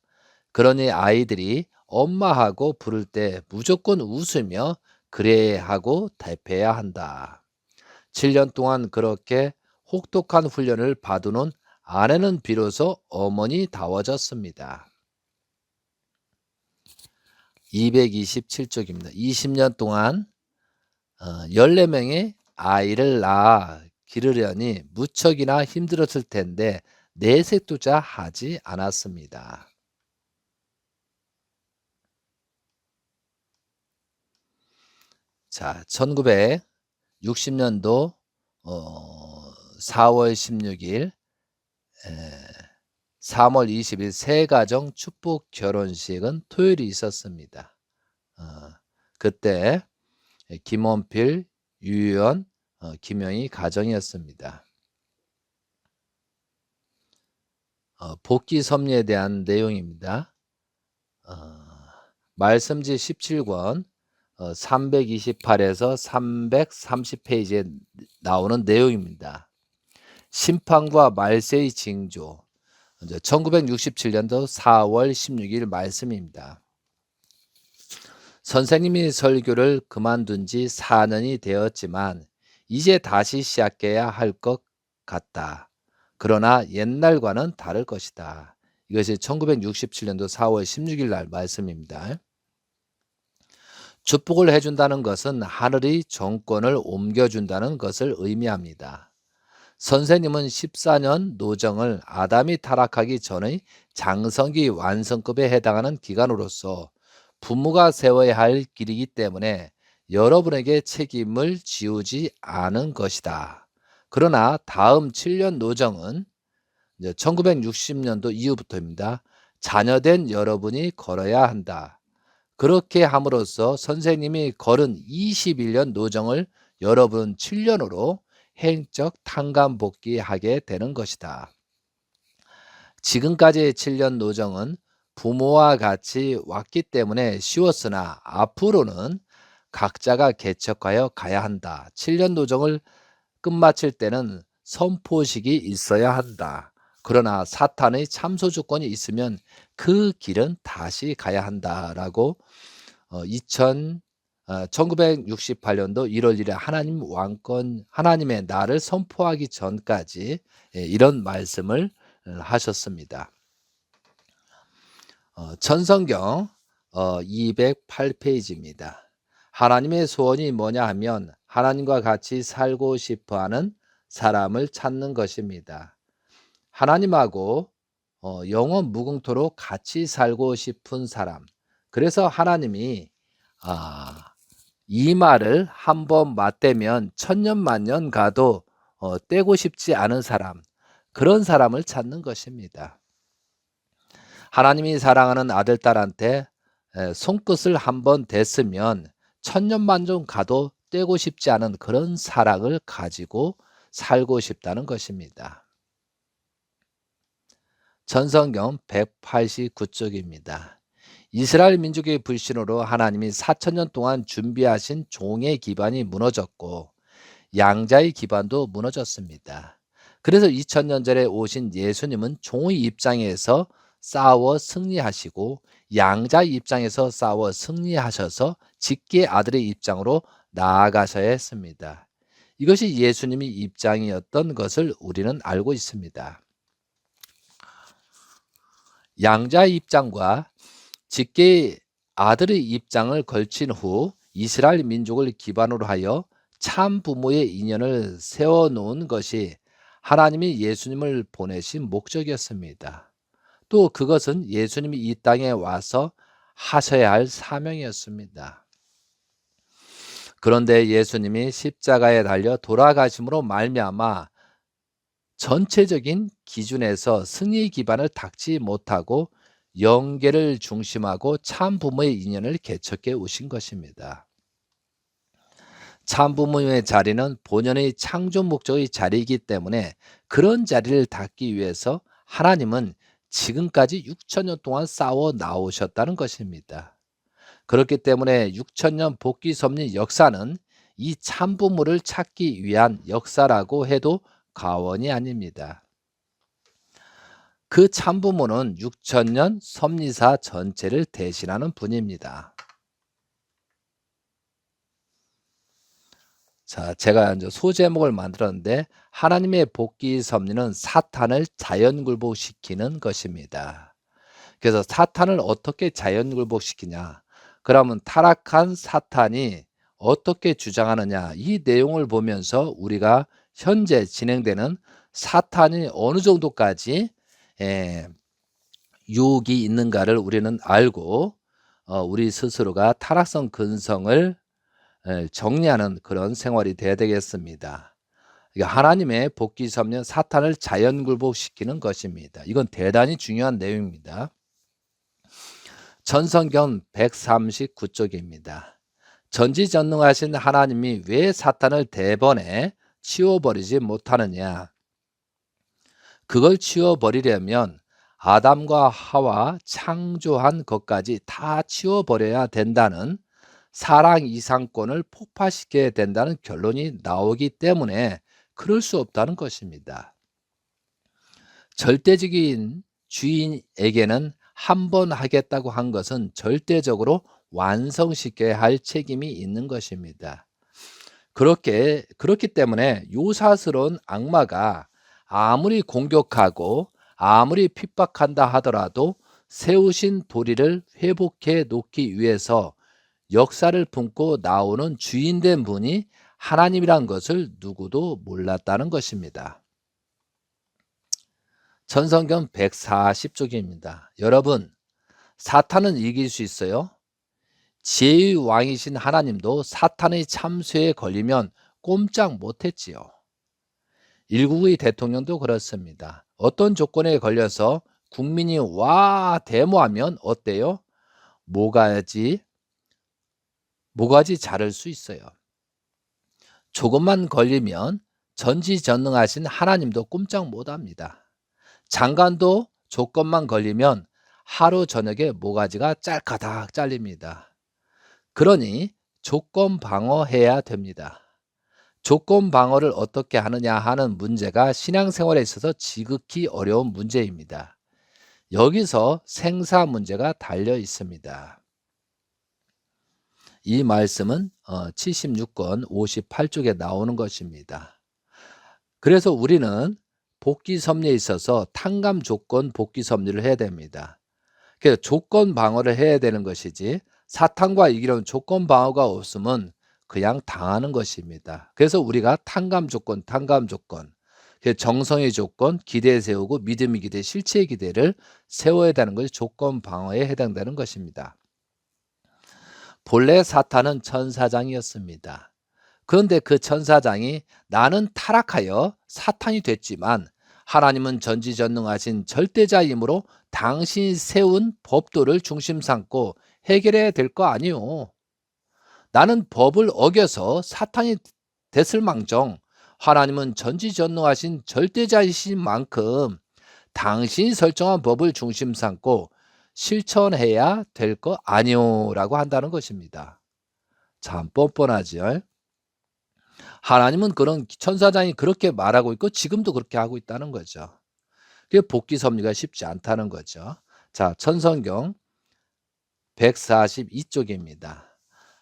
그러니 아이들이 엄마하고 부를 때 무조건 웃으며 그래 하고 대패해야 한다. 7년 동안 그렇게 혹독한 훈련을 받은 아내는 비로소 어머니다워졌습니다. 227쪽입니다. 20년 동안 14명의 아이를 낳아 기르려니 무척이나 힘들었을 텐데 내색조차 하지 않았습니다. 자, 1960년도 4월 16일 3월 20일 새가정 축복 결혼식은 토요일이 있었습니다. 그때 김원필, 유희연, 김영희 가정이었습니다. 복귀 섭리에 대한 내용입니다. 말씀지 17권 328에서 330페이지에 나오는 내용입니다. 심판과 말세의 징조. 1967년도 4월 16일 말씀입니다. 선생님이 설교를 그만둔 지 4년이 되었지만 이제 다시 시작해야 할 것 같다. 그러나 옛날과는 다를 것이다. 이것이 1967년도 4월 16일 날 말씀입니다. 축복을 해준다는 것은 하늘이 정권을 옮겨준다는 것을 의미합니다. 선생님은 14년 노정을 아담이 타락하기 전의 장성기 완성급에 해당하는 기간으로서 부모가 세워야 할 길이기 때문에 여러분에게 책임을 지우지 않은 것이다. 그러나 다음 7년 노정은 1960년도 이후부터입니다. 자녀된 여러분이 걸어야 한다. 그렇게 함으로써 선생님이 걸은 21년 노정을 여러분 7년으로 행적 탕감복귀하게 되는 것이다. 지금까지의 7년 노정은 부모와 같이 왔기 때문에 쉬웠으나 앞으로는 각자가 개척하여 가야 한다. 7년 노정을 끝마칠 때는 선포식이 있어야 한다. 그러나 사탄의 참소 조건이 있으면 그 길은 다시 가야 한다라고 1968년도 1월 1일 하나님의 나를 선포하기 전까지 이런 말씀을 하셨습니다. 전성경 208페이지입니다. 하나님의 소원이 뭐냐 하면 하나님과 같이 살고 싶어하는 사람을 찾는 것입니다. 하나님하고 영원 무궁토록 같이 살고 싶은 사람. 그래서 하나님이 이 말을 한번 맞대면 천년 만년 가도 떼고 싶지 않은 사람, 그런 사람을 찾는 것입니다. 하나님이 사랑하는 아들, 딸한테 손끝을 한번 댔으면 천년 만년 가도 떼고 싶지 않은 그런 사랑을 가지고 살고 싶다는 것입니다. 전성경 189쪽입니다. 이스라엘 민족의 불신으로 하나님이 4,000년 동안 준비하신 종의 기반이 무너졌고 양자의 기반도 무너졌습니다. 그래서 2000년 전에 오신 예수님은 종의 입장에서 싸워 승리하시고 양자의 입장에서 싸워 승리하셔서 직계의 아들의 입장으로 나아가셔야 했습니다. 이것이 예수님의 입장이었던 것을 우리는 알고 있습니다. 양자의 입장과 직계의 아들의 입장을 걸친 후 이스라엘 민족을 기반으로 하여 참 부모의 인연을 세워놓은 것이 하나님이 예수님을 보내신 목적이었습니다. 또 그것은 예수님이 이 땅에 와서 하셔야 할 사명이었습니다. 그런데 예수님이 십자가에 달려 돌아가심으로 말미암아 전체적인 기준에서 승리의 기반을 닦지 못하고 영계를 중심하고 참 부모의 인연을 개척해 오신 것입니다. 참 부모의 자리는 본연의 창조 목적의 자리이기 때문에 그런 자리를 닦기 위해서 하나님은 지금까지 6,000년 동안 싸워 나오셨다는 것입니다. 그렇기 때문에 6,000년 복귀 섭리 역사는 이 참 부모를 찾기 위한 역사라고 해도 과언이 아닙니다. 그 참부모는 6,000년 섭리사 전체를 대신하는 분입니다. 자, 제가 이제 소제목을 만들었는데 하나님의 복귀 섭리는 사탄을 자연굴복시키는 것입니다. 그래서 사탄을 어떻게 자연굴복시키냐? 그러면 타락한 사탄이 어떻게 주장하느냐? 이 내용을 보면서 우리가 현재 진행되는 사탄이 어느 정도까지 유혹이 있는가를 우리는 알고 우리 스스로가 타락성 근성을 정리하는 그런 생활이 돼야 되겠습니다. 그러니까 하나님의 복귀 섭리는 사탄을 자연굴복시키는 것입니다. 이건 대단히 중요한 내용입니다. 전성경 139쪽입니다. 전지전능하신 하나님이 왜 사탄을 대번에 치워버리지 못하느냐? 그걸 치워버리려면 아담과 하와 창조한 것까지 다 치워버려야 된다는 사랑 이상권을 폭파시켜야 된다는 결론이 나오기 때문에 그럴 수 없다는 것입니다. 절대적인 주인에게는 한 번 하겠다고 한 것은 절대적으로 완성시켜야 할 책임이 있는 것입니다. 그렇기 때문에 요사스러운 악마가 아무리 공격하고 아무리 핍박한다 하더라도 세우신 도리를 회복해 놓기 위해서 역사를 품고 나오는 주인된 분이 하나님이란 것을 누구도 몰랐다는 것입니다. 전성경 140쪽입니다. 여러분, 사탄은 이길 수 있어요? 지혜의 왕이신 하나님도 사탄의 참수에 걸리면 꼼짝 못했지요. 일국의 대통령도 그렇습니다. 어떤 조건에 걸려서 국민이 와 데모하면 어때요? 모가지 자를 수 있어요. 조금만 걸리면 전지전능하신 하나님도 꼼짝 못합니다. 장관도 조건만 걸리면 하루 저녁에 모가지가 짤까닥 잘립니다. 그러니 조건 방어해야 됩니다. 조건 방어를 어떻게 하느냐 하는 문제가 신앙생활에 있어서 지극히 어려운 문제입니다. 여기서 생사 문제가 달려 있습니다. 이 말씀은 76권 58쪽에 나오는 것입니다. 그래서 우리는 복귀 섭리에 있어서 탕감 조건 복귀 섭리를 해야 됩니다. 그래서 조건 방어를 해야 되는 것이지 사탄과 이기려는 조건 방어가 없으면 그냥 당하는 것입니다. 그래서 우리가 탕감 조건, 정성의 조건, 기대 세우고 믿음의 기대, 실체의 기대를 세워야 되는 것이 조건 방어에 해당되는 것입니다. 본래 사탄은 천사장이었습니다. 그런데 그 천사장이 나는 타락하여 사탄이 됐지만 하나님은 전지전능하신 절대자이므로 당신이 세운 법도를 중심 삼고 해결해야 될 거 아니요. 나는 법을 어겨서 사탄이 됐을 망정 하나님은 전지전능하신 절대자이신 만큼 당신이 설정한 법을 중심 삼고 실천해야 될 거 아니요 라고 한다는 것입니다. 참 뻔뻔하죠. 하나님은 그런 천사장이 그렇게 말하고 있고 지금도 그렇게 하고 있다는 거죠. 그게 복귀 섭리가 쉽지 않다는 거죠. 자, 천성경 142쪽입니다.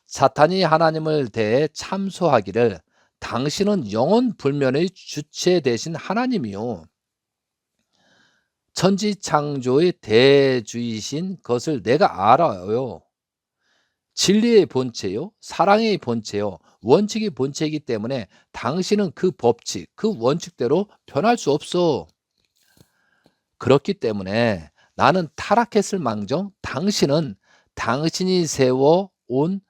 사탄이 하나님을 대해 참소하기를 당신은 영원 불면의 주체 되신 하나님이요 천지 창조의 대주이신 것을 내가 알아요. 진리의 본체요, 사랑의 본체요, 원칙이 본체이기 때문에 당신은 그 법칙, 그 원칙대로 변할 수 없어. 그렇기 때문에 나는 타락했을 망정 당신은 당신이 세워온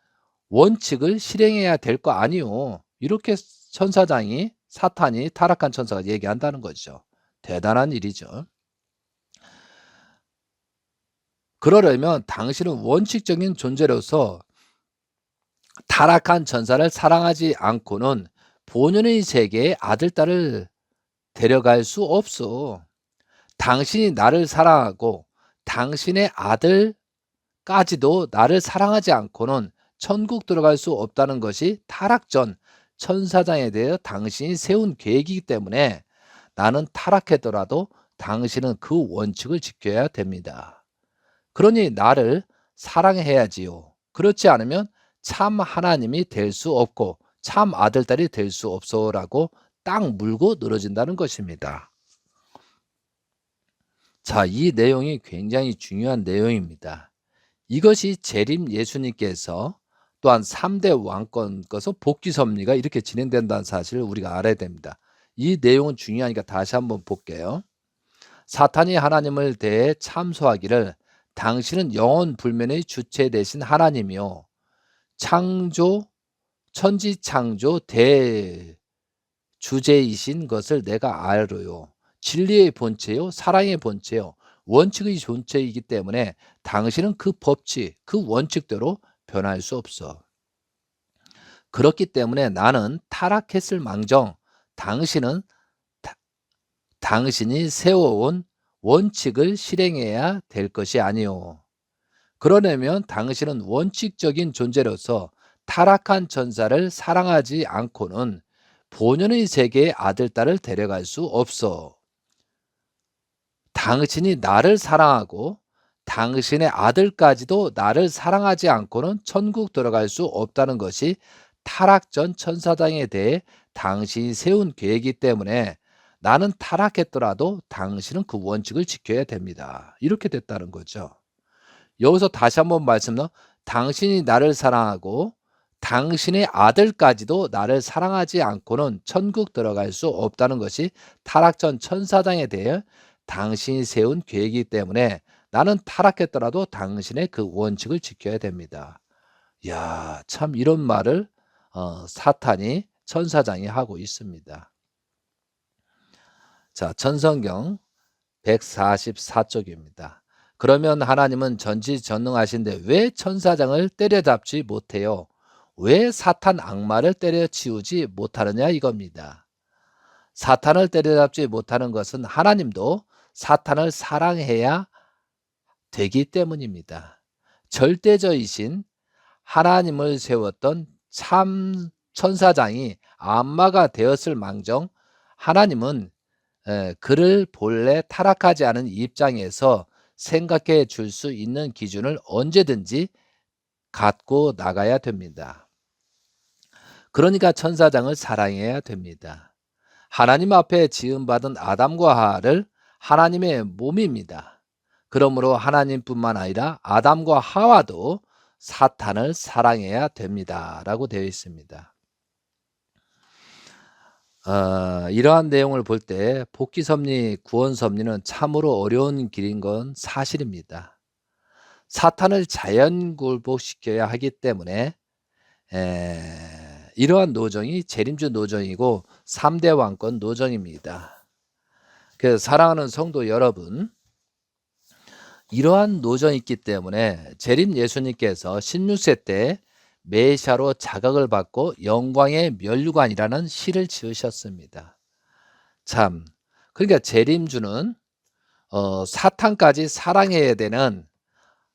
원칙을 실행해야 될 거 아니요. 이렇게 천사장이 사탄이 타락한 천사가 얘기한다는 거죠. 대단한 일이죠. 그러려면 당신은 원칙적인 존재로서 타락한 천사를 사랑하지 않고는 본연의 세계에 아들, 딸을 데려갈 수 없어. 당신이 나를 사랑하고 당신의 아들까지도 나를 사랑하지 않고는 천국 들어갈 수 없다는 것이 타락 전 천사장에 대해 당신이 세운 계획이기 때문에 나는 타락하더라도 당신은 그 원칙을 지켜야 됩니다. 그러니 나를 사랑해야지요. 그렇지 않으면 참 하나님이 될 수 없고 참 아들, 딸이 될 수 없어라고 딱 물고 늘어진다는 것입니다. 자, 이 내용이 굉장히 중요한 내용입니다. 이것이 재림 예수님께서 또한 3대 왕권 것서 복귀 섭리가 이렇게 진행된다는 사실을 우리가 알아야 됩니다. 이 내용은 중요하니까 다시 한번 볼게요. 사탄이 하나님을 대해 참소하기를 당신은 영원 불면의 주체 되신 하나님이요 천지 창조 대주제이신 것을 내가 알아요. 진리의 본체요, 사랑의 본체요, 원칙의 존재이기 때문에 당신은 그 법칙, 그 원칙대로 변할 수 없어. 그렇기 때문에 나는 타락했을 망정 당신이 세워온 원칙을 실행해야 될 것이 아니요. 그러려면 당신은 원칙적인 존재로서 타락한 천사를 사랑하지 않고는 본연의 세계의 아들, 딸을 데려갈 수 없어. 당신이 나를 사랑하고 당신의 아들까지도 나를 사랑하지 않고는 천국 들어갈 수 없다는 것이 타락 전 천사장에 대해 당신이 세운 계획이기 때문에 나는 타락했더라도 당신은 그 원칙을 지켜야 됩니다. 이렇게 됐다는 거죠. 여기서 다시 한번 말씀드려 당신이 나를 사랑하고 당신의 아들까지도 나를 사랑하지 않고는 천국 들어갈 수 없다는 것이 타락전 천사장에 대해 당신이 세운 계획이기 때문에 나는 타락했더라도 당신의 그 원칙을 지켜야 됩니다. 야, 참 이런 말을 사탄이 천사장이 하고 있습니다. 자, 천성경 144쪽입니다. 그러면 하나님은 전지전능하신데 왜 천사장을 때려잡지 못해요? 왜 사탄 악마를 때려치우지 못하느냐 이겁니다. 사탄을 때려잡지 못하는 것은 하나님도 사탄을 사랑해야 되기 때문입니다. 절대적이신 하나님을 세웠던 참 천사장이 악마가 되었을 망정 하나님은 그를 본래 타락하지 않은 입장에서 생각해 줄 수 있는 기준을 언제든지 갖고 나가야 됩니다. 그러니까 천사장을 사랑해야 됩니다. 하나님 앞에 지음받은 아담과 하와를 하나님의 몸입니다. 그러므로 하나님뿐만 아니라 아담과 하와도 사탄을 사랑해야 됩니다. 라고 되어 있습니다. 이러한 내용을 볼 때 복귀 섭리, 구원 섭리는 참으로 어려운 길인 건 사실입니다. 사탄을 자연 굴복시켜야 하기 때문에 이러한 노정이 재림주 노정이고 3대 왕권 노정입니다. 그래서 사랑하는 성도 여러분, 이러한 노정이 있기 때문에 재림 예수님께서 16세 때 메시아로 자각을 받고 영광의 면류관이라는 시를 지으셨습니다. 참, 그러니까 재림주는 사탄까지 사랑해야 되는,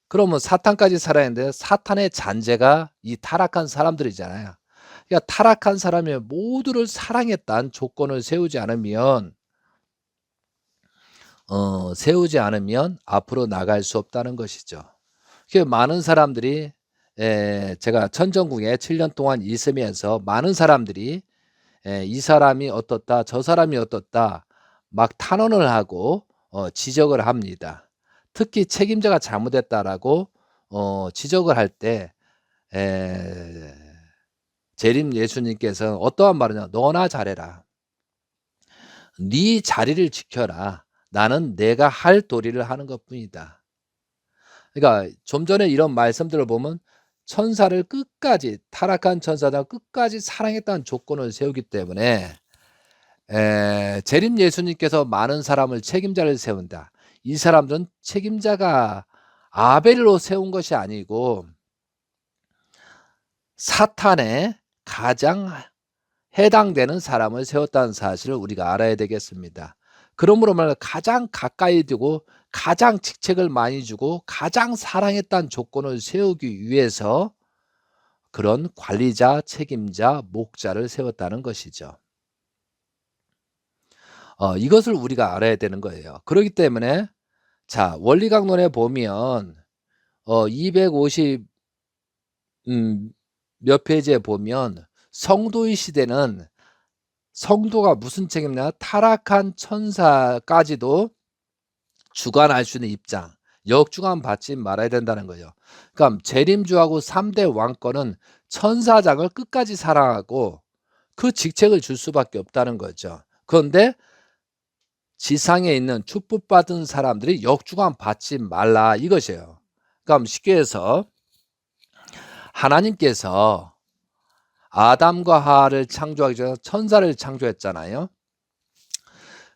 그러면 사탄까지 사랑했는데 사탄의 잔재가 이 타락한 사람들이잖아요. 그러니까 타락한 사람이 모두를 사랑했다는 조건을 세우지 않으면 앞으로 나갈 수 없다는 것이죠. 많은 사람들이 제가 천정궁에 7년 동안 있으면서 많은 사람들이 이 사람이 어떻다 저 사람이 어떻다 막 탄원을 하고 지적을 합니다. 특히 책임자가 잘못했다라고 지적을 할 때 재림 예수님께서는 어떠한 말이냐, 너나 잘해라, 네 자리를 지켜라, 나는 내가 할 도리를 하는 것뿐이다. 그러니까 좀 전에 이런 말씀들을 보면 천사를 끝까지, 타락한 천사다 끝까지 사랑했다는 조건을 세우기 때문에 재림 예수님께서 많은 사람을 책임자를 세운다. 이 사람들은 책임자가 아벨로 세운 것이 아니고 사탄에 가장 해당되는 사람을 세웠다는 사실을 우리가 알아야 되겠습니다. 그러므로 말해 가장 가까이 두고 가장 직책을 많이 주고 가장 사랑했다는 조건을 세우기 위해서 그런 관리자, 책임자, 목자를 세웠다는 것이죠. 이것을 우리가 알아야 되는 거예요. 그렇기 때문에 자, 원리강론에 보면 250 몇 페이지에 보면 성도의 시대는 성도가 무슨 책임이냐, 타락한 천사까지도 주관할 수 있는 입장, 역주관 받지 말아야 된다는 거예요. 그러니까 재림주하고 3대 왕권은 천사장을 끝까지 사랑하고 그 직책을 줄 수밖에 없다는 거죠. 그런데 지상에 있는 축복받은 사람들이 역주관 받지 말라 이것이에요. 그러니까 쉽게 해서 하나님께서 아담과 하와를 창조하기 전에 천사를 창조했잖아요.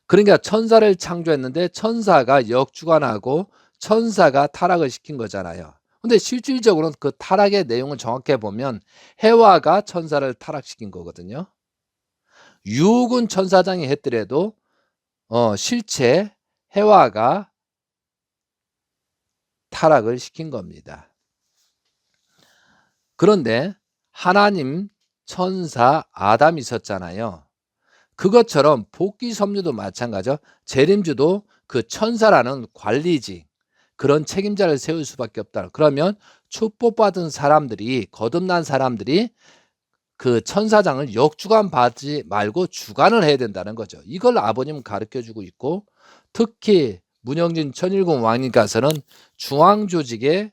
그러니까 천사를 창조했는데 천사가 역주관하고 천사가 타락을 시킨 거잖아요. 근데 실질적으로는 그 타락의 내용을 정확히 보면 해와가 천사를 타락시킨 거거든요. 유혹은 천사장이 했더라도 실체 해와가 타락을 시킨 겁니다. 그런데 하나님, 천사, 아담이 있었잖아요. 그것처럼 복귀 섭리도 마찬가지죠. 재림주도 그 천사라는 관리직, 그런 책임자를 세울 수밖에 없다. 그러면 축복받은 사람들이, 거듭난 사람들이 그 천사장을 역주관 받지 말고 주관을 해야 된다는 거죠. 이걸 아버님은 가르쳐 주고 있고, 특히 문영진 천일공 왕님께서는 중앙조직에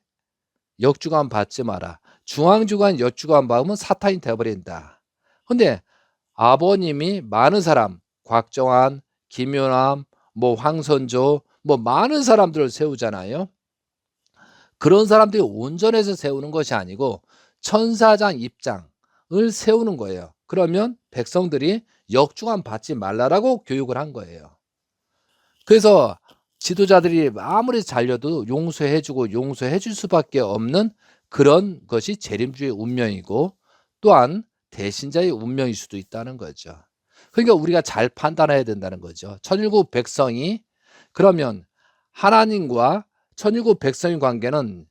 역주관 받지 마라. 중앙주관 역주관 받으면 사탄이 되어버린다. 근데 아버님이 많은 사람, 곽정환, 김윤함, 뭐 황선조, 뭐 많은 사람들을 세우잖아요. 그런 사람들이 온전해서 세우는 것이 아니고 천사장 입장을 세우는 거예요. 그러면 백성들이 역주관 받지 말라라고 교육을 한 거예요. 그래서 지도자들이 아무리 잘려도 용서해주고 용서해줄 수밖에 없는 그런 것이 재림주의 운명이고, 또한 대신자의 운명일 수도 있다는 거죠. 그러니까 우리가 잘 판단해야 된다는 거죠. 천일국 백성이, 그러면 하나님과 천일국 백성의 관계는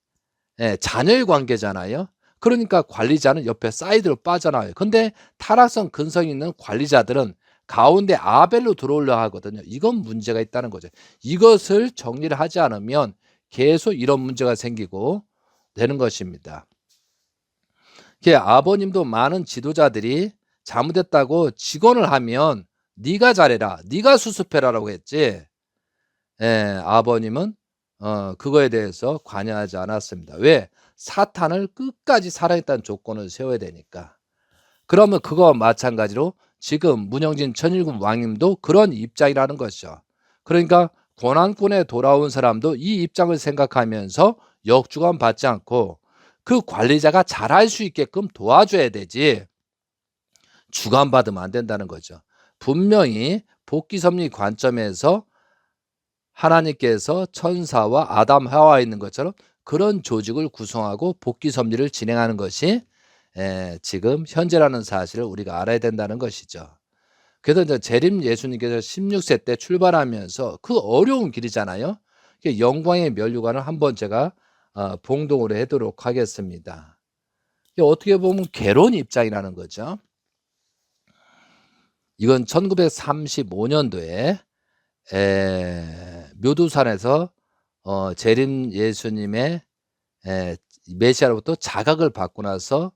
자녀의 관계잖아요. 그러니까 관리자는 옆에 사이드로 빠져나와요. 근데 타락성 근성이 있는 관리자들은 가운데 아벨로 들어오려 하거든요. 이건 문제가 있다는 거죠. 이것을 정리를 하지 않으면 계속 이런 문제가 생기고 되는 것입니다. 아버님도 많은 지도자들이 잘못했다고 직언을 하면 네가 잘해라, 네가 수습해라라고 했지, 아버님은 그거에 대해서 관여하지 않았습니다. 왜? 사탄을 끝까지 살아있다는 조건을 세워야 되니까. 그러면 그거와 마찬가지로 지금 문영진 천일군 왕님도 그런 입장이라는 것이죠. 그러니까 권한권에 돌아온 사람도 이 입장을 생각하면서 역주관 받지 않고 그 관리자가 잘할 수 있게끔 도와줘야 되지, 주관받으면 안 된다는 거죠. 분명히 복귀섭리 관점에서 하나님께서 천사와 아담 하와에 있는 것처럼 그런 조직을 구성하고 복귀섭리를 진행하는 것이 지금 현재라는 사실을 우리가 알아야 된다는 것이죠. 그래서 이제 재림 예수님께서 16세 때 출발하면서 그 어려운 길이잖아요. 영광의 면류관을 한번 제가 봉독을 하도록 하겠습니다. 어떻게 보면 괴로운 입장이라는 거죠. 이건 1935년도에 묘두산에서 재림 예수님의 메시아로부터 자각을 받고 나서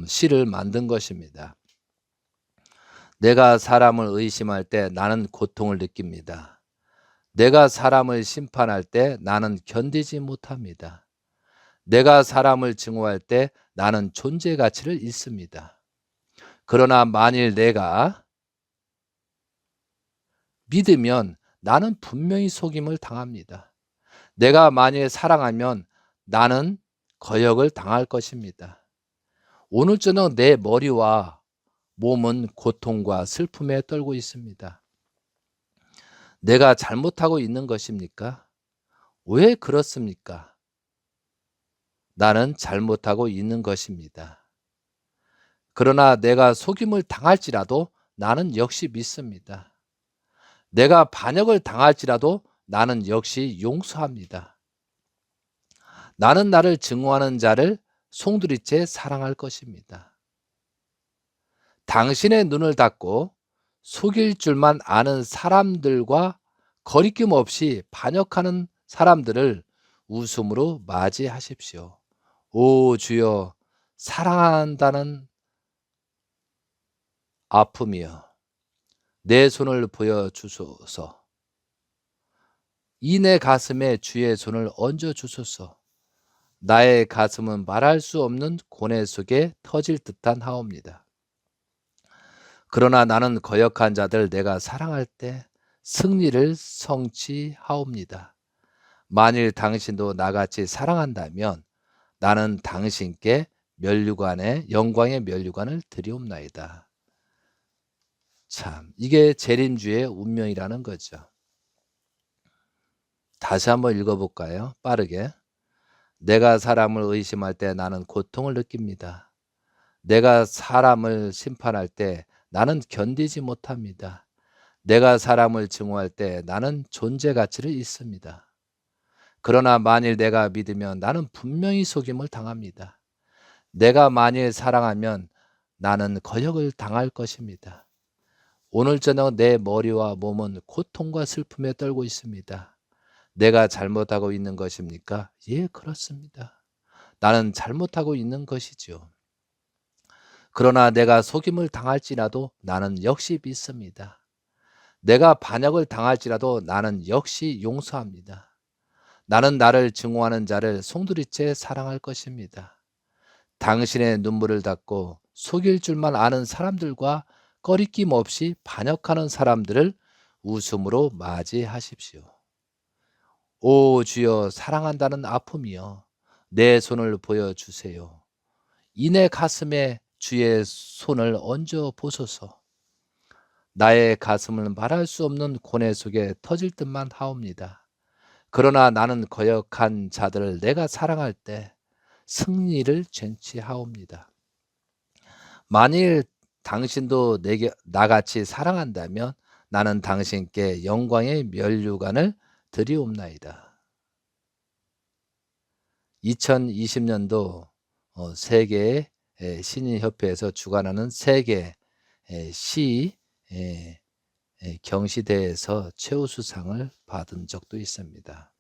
시를 만든 것입니다. 내가 사람을 의심할 때 나는 고통을 느낍니다. 내가 사람을 심판할 때 나는 견디지 못합니다. 내가 사람을 증오할 때 나는 존재 가치를 잃습니다. 그러나 만일 내가 믿으면 나는 분명히 속임을 당합니다. 내가 만일 사랑하면 나는 거역을 당할 것입니다. 오늘 저녁 내 머리와 몸은 고통과 슬픔에 떨고 있습니다. 내가 잘못하고 있는 것입니까? 왜 그렇습니까? 나는 잘못하고 있는 것입니다. 그러나 내가 속임을 당할지라도 나는 역시 믿습니다. 내가 반역을 당할지라도 나는 역시 용서합니다. 나는 나를 증오하는 자를 송두리째 사랑할 것입니다. 당신의 눈을 닫고 속일 줄만 아는 사람들과 거리낌 없이 반역하는 사람들을 웃음으로 맞이하십시오. 오 주여, 사랑한다는 아픔이여, 내 손을 보여주소서. 이 내 가슴에 주의 손을 얹어주소서. 나의 가슴은 말할 수 없는 고뇌 속에 터질 듯한 하옵니다. 그러나 나는 거역한 자들 내가 사랑할 때 승리를 성취하옵니다. 만일 당신도 나같이 사랑한다면 나는 당신께 면류관의 영광의 면류관을 드리옵나이다. 참, 이게 재림주의 운명이라는 거죠. 다시 한번 읽어볼까요? 빠르게. 내가 사람을 의심할 때 나는 고통을 느낍니다. 내가 사람을 심판할 때 나는 견디지 못합니다. 내가 사람을 증오할 때 나는 존재 가치를 잃습니다. 그러나 만일 내가 믿으면 나는 분명히 속임을 당합니다. 내가 만일 사랑하면 나는 거역을 당할 것입니다. 오늘 저녁 내 머리와 몸은 고통과 슬픔에 떨고 있습니다. 내가 잘못하고 있는 것입니까? 예, 그렇습니다. 나는 잘못하고 있는 것이죠. 그러나 내가 속임을 당할지라도 나는 역시 믿습니다. 내가 반역을 당할지라도 나는 역시 용서합니다. 나는 나를 증오하는 자를 송두리째 사랑할 것입니다. 당신의 눈물을 닦고 속일 줄만 아는 사람들과 꺼리낌 없이 반역하는 사람들을 웃음으로 맞이하십시오. 오 주여, 사랑한다는 아픔이여, 내 손을 보여주세요. 이내 가슴에 주의 손을 얹어 보소서. 나의 가슴은 말할 수 없는 고뇌 속에 터질 듯만 하옵니다. 그러나 나는 거역한 자들을 내가 사랑할 때 승리를 쟁취하옵니다. 만일 당신도 나같이 사랑한다면 나는 당신께 영광의 면류관을 드리옵나이다. 2020년도 세계 신인협회에서 주관하는 세계 시 경시대회에서 최우수상을 받은 적도 있습니다.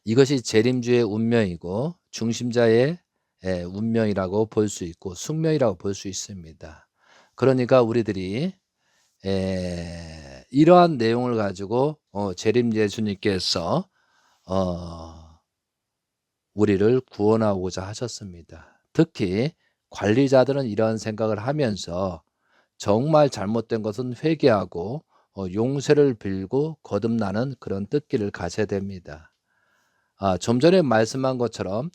이것이 재림주의 운명이고 중심자의 운명이라고 볼 수 있고 숙명이라고 볼 수 있습니다. 그러니까 우리들이 이러한 내용을 가지고 재림 예수님께서 우리를 구원하고자 하셨습니다. 특히 관리자들은 이러한 생각을 하면서 정말 잘못된 것은 회개하고 용서를 빌고 거듭나는 그런 뜻기를 가져야 됩니다. 좀 전에 말씀한 것처럼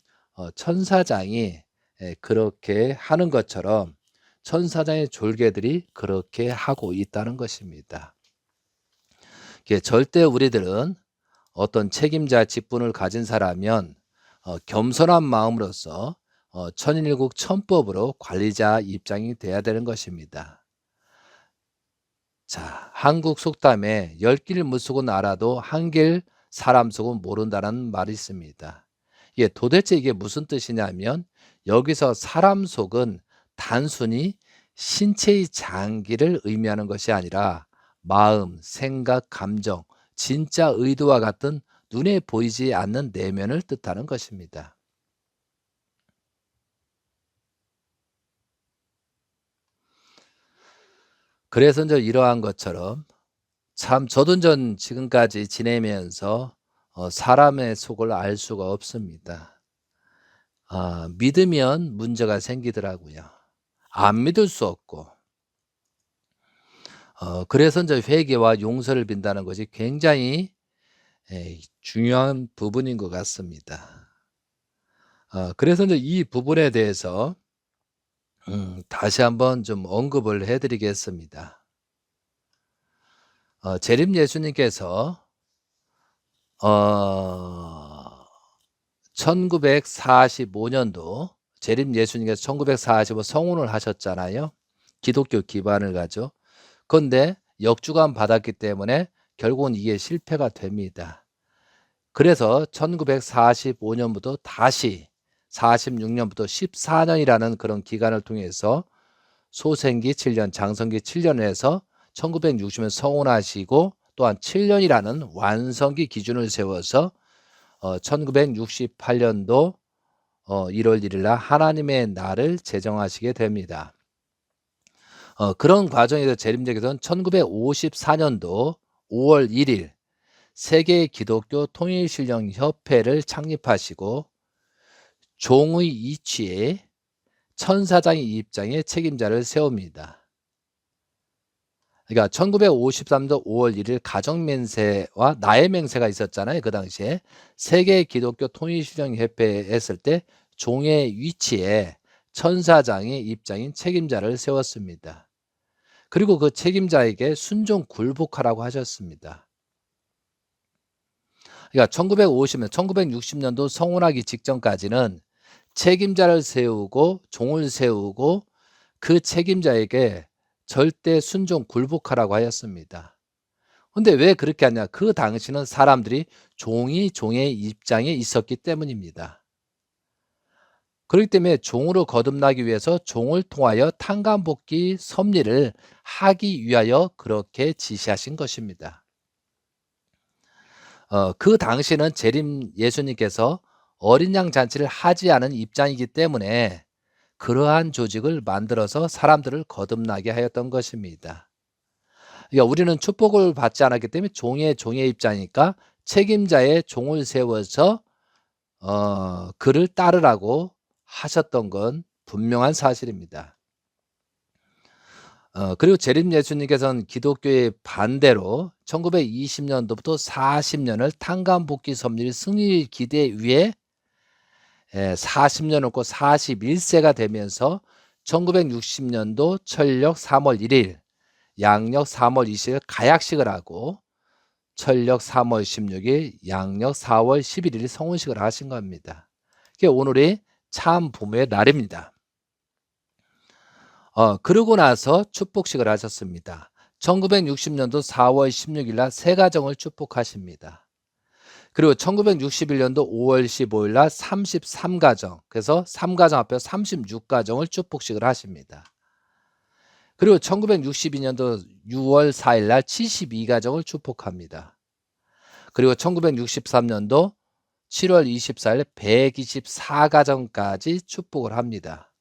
천사장이 그렇게 하는 것처럼 천사장의 졸개들이 그렇게 하고 있다는 것입니다. 절대 우리들은 어떤 책임자 직분을 가진 사람이면 겸손한 마음으로서 천일국 천법으로 관리자 입장이 돼야 되는 것입니다. 자, 한국 속담에 10길 무속은 알아도 한 길 사람 속은 모른다는 말이 있습니다. 도대체 이게 무슨 뜻이냐면 여기서 사람 속은 단순히 신체의 장기를 의미하는 것이 아니라 마음, 생각, 감정, 진짜 의도와 같은 눈에 보이지 않는 내면을 뜻하는 것입니다. 그래서 이제 이러한 것처럼 참 저도 지금까지 지내면서 사람의 속을 알 수가 없습니다. 믿으면 문제가 생기더라고요. 안 믿을 수 없고. 그래서 이제 회개와 용서를 빈다는 것이 굉장히 중요한 부분인 것 같습니다. 그래서 이제 이 부분에 대해서 다시 한번 좀 언급을 해드리겠습니다. 재림 예수님께서 1945년도 재림 예수님께서 1945 성혼을 하셨잖아요. 기독교 기반을 가죠. 그런데 역주관 받았기 때문에 결국은 이게 실패가 됩니다. 그래서 1945년부터 다시 46년부터 14년이라는 그런 기간을 통해서 소생기 7년, 장성기 7년을 해서 1960년 성혼하시고 또한 7년이라는 완성기 기준을 세워서 1968년도 1월 1일 날 하나님의 날을 제정하시게 됩니다. 그런 과정에서 재림제께서는 1954년도 5월 1일 세계 기독교 통일신령협회를 창립하시고 종의 이치에 천사장의 입장에 책임자를 세웁니다. 그러니까 1953년 5월 1일 가정맹세와 나해맹세가 있었잖아요. 그 당시에 세계 기독교 통일신령협회에 했을 때 종의 위치에 천사장의 입장인 책임자를 세웠습니다. 그리고 그 책임자에게 순종 굴복하라고 하셨습니다. 그러니까 1950년, 1960년도 성혼하기 직전까지는 책임자를 세우고 종을 세우고 그 책임자에게 절대 순종 굴복하라고 하였습니다. 근데 왜 그렇게 하냐? 그 당시는 사람들이 종이 종의 입장에 있었기 때문입니다. 그렇기 때문에 종으로 거듭나기 위해서 종을 통하여 탕감복귀 섭리를 하기 위하여 그렇게 지시하신 것입니다. 그 당시는 재림 예수님께서 어린 양 잔치를 하지 않은 입장이기 때문에 그러한 조직을 만들어서 사람들을 거듭나게 하였던 것입니다. 그러니까 우리는 축복을 받지 않았기 때문에 종의 입장이니까 책임자의 종을 세워서 그를 따르라고 하셨던 건 분명한 사실입니다. 그리고 재림 예수님께서는 기독교의 반대로 1920년도부터 40년을 탄감복귀 섭리의 승리 기대 위에 40년 넘고 41세가 되면서 1960년도 철력 3월 1일, 양력 3월 20일 가약식을 하고 철력 3월 16일, 양력 4월 11일 성혼식을 하신 겁니다. 그게 오늘이 참 부모의 날입니다. 그러고 나서 축복식을 하셨습니다. 1960년도 4월 16일 날 새 가정을 축복하십니다. 그리고 1961년도 5월 15일 날 33가정, 그래서 3가정 합해 36가정을 축복식을 하십니다. 그리고 1962년도 6월 4일 날 72가정을 축복합니다. 그리고 1963년도 7월 24일 124가정까지 축복을 합니다.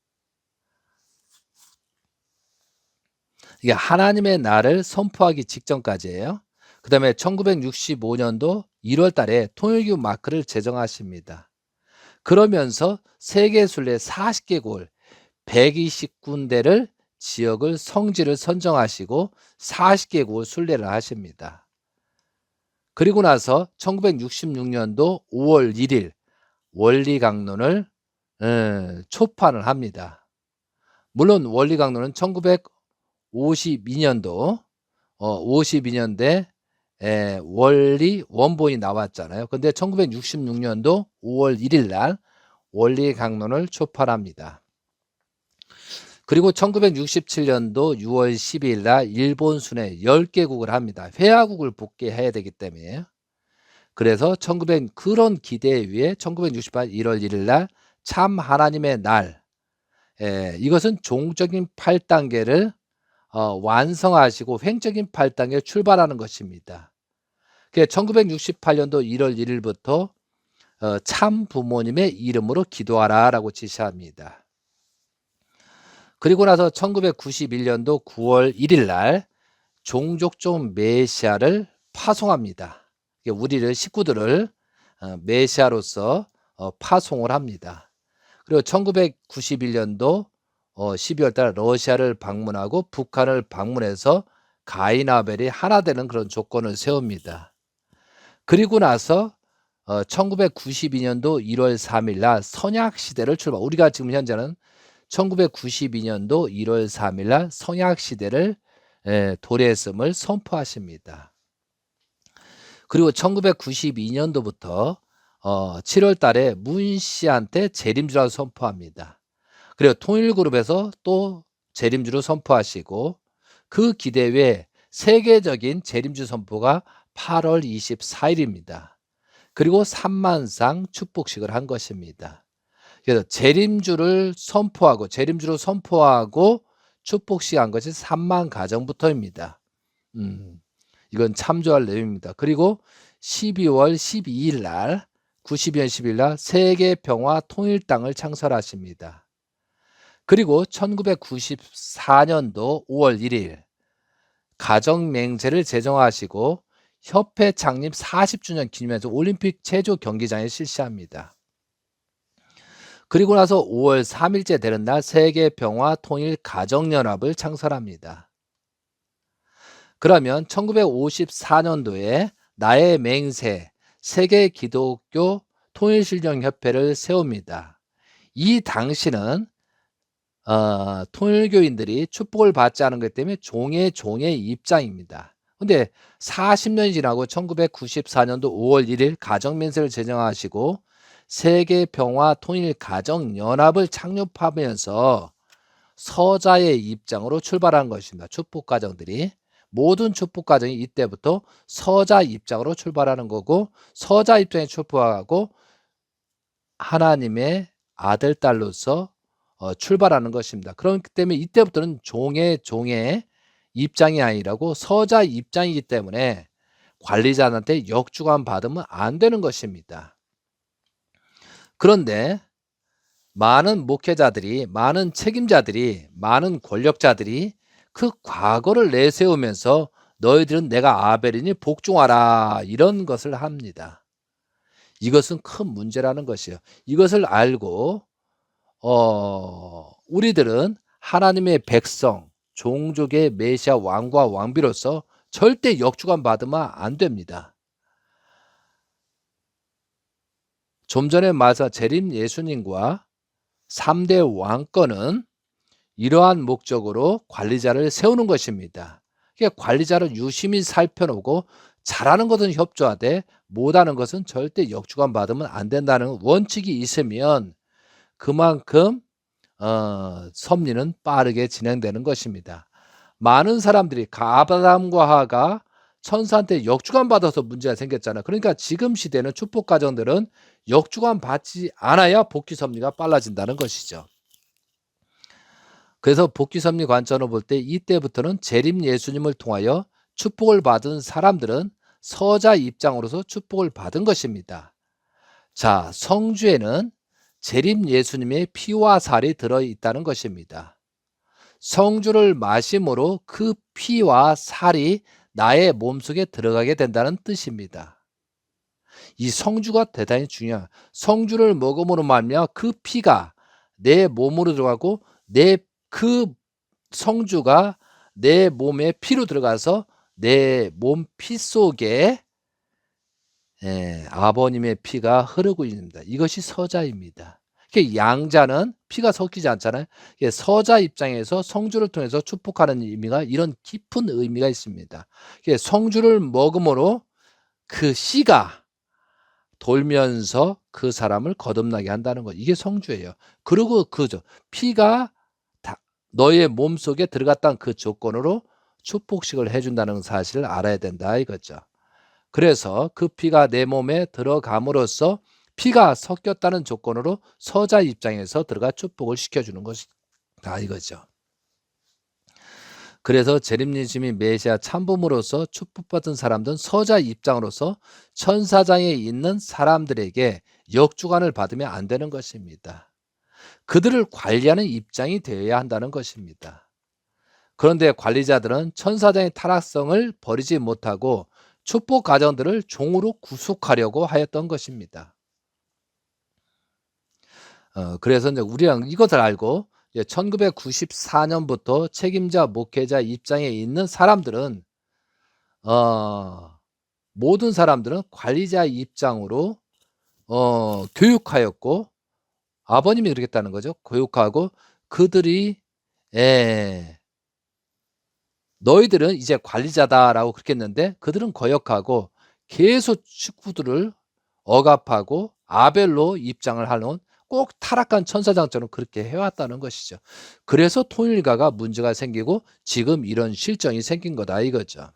이게 하나님의 날을 선포하기 직전까지예요. 그 다음에 1965년도 1월 달에 통일교 마크를 제정하십니다. 그러면서 세계 순례 40개국 120군데를 지역을 성지를 선정하시고 40개국을 순례를 하십니다. 그리고 나서 1966년도 5월 1일 원리 강론을 초판을 합니다. 물론 원리 강론은 1952년도 52년대 원리 원본이 나왔잖아요. 근데 1966년도 5월 1일 날 원리 강론을 초판합니다. 그리고 1967년도 6월 12일 날 일본 순회 10개국을 합니다. 회화국을 복귀해야 되기 때문에. 그래서 그런 기대에 의해 1968년 1월 1일 날 참 하나님의 날, 이것은 종적인 8단계를 완성하시고 횡적인 8단계에 출발하는 것입니다. 1968년도 1월 1일부터 참 부모님의 이름으로 기도하라 라고 지시합니다. 그리고 나서 1991년도 9월 1일 날 종족종 메시아를 파송합니다. 우리를 식구들을 메시아로서 파송을 합니다. 그리고 1991년도 12월 달 러시아를 방문하고 북한을 방문해서 가인 아벨이 하나 되는 그런 조건을 세웁니다. 그리고 나서 1992년도 1월 3일 날 선약 시대를 출발. 우리가 지금 현재는 1992년도 1월 3일 날 선약 시대를 도래했음을 선포하십니다. 그리고 1992년도부터 7월 달에 문 씨한테 재림주라고 선포합니다. 그리고 통일그룹에서 또 재림주로 선포하시고 그 기대 외에 세계적인 재림주 선포가 8월 24일입니다. 그리고 3만상 축복식을 한 것입니다. 그래서 재림주로 선포하고 축복식 한 것이 3만 가정부터입니다. 이건 참조할 내용입니다. 그리고 12월 12일 날 92년 12일 날 세계 평화 통일 땅을 창설하십니다. 그리고 1994년도 5월 1일 가정맹세를 제정하시고 협회 창립 40주년 기념해서 올림픽 체조 경기장에 실시합니다. 그리고 나서 5월 3일째 되는 날 세계 평화 통일 가정연합을 창설합니다. 그러면 1954년도에 나의 맹세 세계 기독교 통일실정협회를 세웁니다. 이 당시는 통일교인들이 축복을 받지 않은 것 때문에 종의 입장입니다. 근데 40년이 지나고 1994년도 5월 1일 가정맹세를 제정하시고 세계 평화 통일 가정연합을 창립하면서 서자의 입장으로 출발한 것입니다. 축복 가정들이. 모든 축복 가정이 이때부터 서자 입장으로 출발하는 거고 서자 입장에 출발하고 하나님의 아들, 딸로서 출발하는 것입니다. 그렇기 때문에 이때부터는 종의 입장이 아니라고 서자 입장이기 때문에 관리자한테 역주관 받으면 안 되는 것입니다. 그런데 많은 목회자들이, 많은 책임자들이, 많은 권력자들이 그 과거를 내세우면서 너희들은 내가 아벨이니 복종하라 이런 것을 합니다. 이것은 큰 문제라는 것이요. 이것을 알고 우리들은 하나님의 백성, 종족의 메시아 왕과 왕비로서 절대 역주관 받으면 안 됩니다. 좀 전에 말한 재림 예수님과 3대 왕권은 이러한 목적으로 관리자를 세우는 것입니다. 그러니까 관리자를 유심히 살펴보고 잘하는 것은 협조하되 못하는 것은 절대 역주관 받으면 안 된다는 원칙이 있으면 그만큼 섭리는 빠르게 진행되는 것입니다. 많은 사람들이 아브라함과 하가 천사한테 역주관 받아서 문제가 생겼잖아요. 그러니까 지금 시대는 축복 가정들은 역주관 받지 않아야 복귀 섭리가 빨라진다는 것이죠. 그래서 복귀 섭리 관점으로 볼 때 이때부터는 재림 예수님을 통하여 축복을 받은 사람들은 서자 입장으로서 축복을 받은 것입니다. 자, 성주에는 재림 예수님의 피와 살이 들어있다는 것입니다. 성주를 마심으로 그 피와 살이 나의 몸속에 들어가게 된다는 뜻입니다. 이 성주가 대단히 중요해요. 성주를 먹음으로 말미암아 그 피가 내 몸으로 들어가고 그 성주가 내 몸에 피로 들어가서 내 몸 피 속에 아버님의 피가 흐르고 있습니다. 이것이 서자입니다. 양자는 피가 섞이지 않잖아요. 서자 입장에서 성주를 통해서 축복하는 의미가 이런 깊은 의미가 있습니다. 성주를 먹음으로 그 씨가 돌면서 그 사람을 거듭나게 한다는 것. 이게 성주예요. 그리고 피가 너의 몸속에 들어갔다는 그 조건으로 축복식을 해준다는 사실을 알아야 된다 이거죠. 그래서 그 피가 내 몸에 들어감으로써 피가 섞였다는 조건으로 서자 입장에서 들어가 축복을 시켜주는 것이다 이거죠. 그래서 재림 예수님이 메시아 참범으로서 축복받은 사람들은 서자 입장으로서 천사장에 있는 사람들에게 역주관을 받으면 안 되는 것입니다. 그들을 관리하는 입장이 되어야 한다는 것입니다. 그런데 관리자들은 천사장의 타락성을 버리지 못하고 축복 가정들을 종으로 구속하려고 하였던 것입니다. 그래서 이제 우리는 이것을 알고 1994년부터 책임자 목회자 입장에 있는 사람들은 모든 사람들은 관리자 입장으로 교육하였고 아버님이 그러겠다는 거죠. 교육하고 그들이 너희들은 이제 관리자다라고 그렇게 했는데 그들은 거역하고 계속 식구들을 억압하고 아벨로 입장을 하는 꼭 타락한 천사장처럼 그렇게 해왔다는 것이죠. 그래서 통일가가 문제가 생기고 지금 이런 실정이 생긴 거다 이거죠.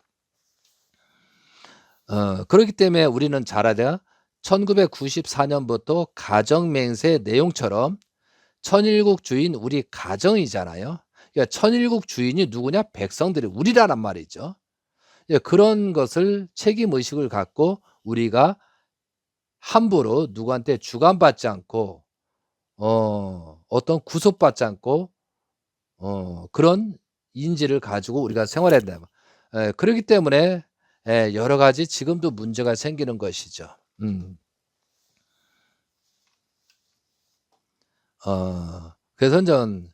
그렇기 때문에 우리는 잘 알아야 돼요. 1994년부터 가정맹세 내용처럼 천일국 주인 우리 가정이잖아요. 그러니까 천일국 주인이 누구냐? 백성들이 우리라란 말이죠. 그런 것을 책임의식을 갖고 우리가 함부로 누구한테 주관받지 않고 어떤 구속받지 않고 그런 인지를 가지고 우리가 생활해야 된다. 그렇기 때문에 여러 가지 지금도 문제가 생기는 것이죠. 그래서 전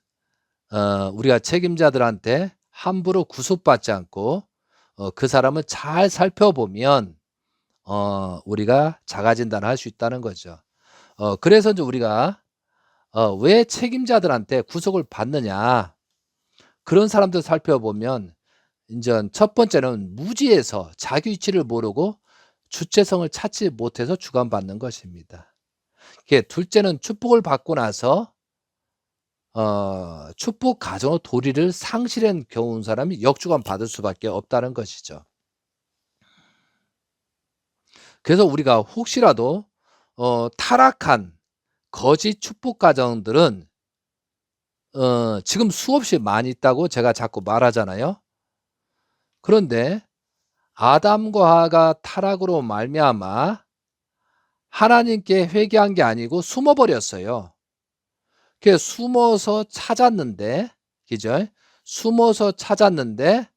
우리가 책임자들한테 함부로 구속받지 않고 그 사람을 잘 살펴보면 우리가 자가진단을 할 수 있다는 거죠. 그래서 이제 우리가 왜 책임자들한테 구속을 받느냐 그런 사람들 살펴보면 이제 첫 번째는 무지해서 자기 위치를 모르고 주체성을 찾지 못해서 주관받는 것입니다. 둘째는 축복을 받고 나서 축복 가정의 도리를 상실한 경우인 사람이 역주관 받을 수밖에 없다는 것이죠. 그래서 우리가 혹시라도 타락한 거짓 축복 가정들은 지금 수없이 많이 있다고 제가 자꾸 말하잖아요. 그런데 아담과 하와가 타락으로 말미암아 하나님께 회개한 게 아니고 숨어버렸어요. 그 숨어서 찾았는데, 그죠? 숨어서 찾았는데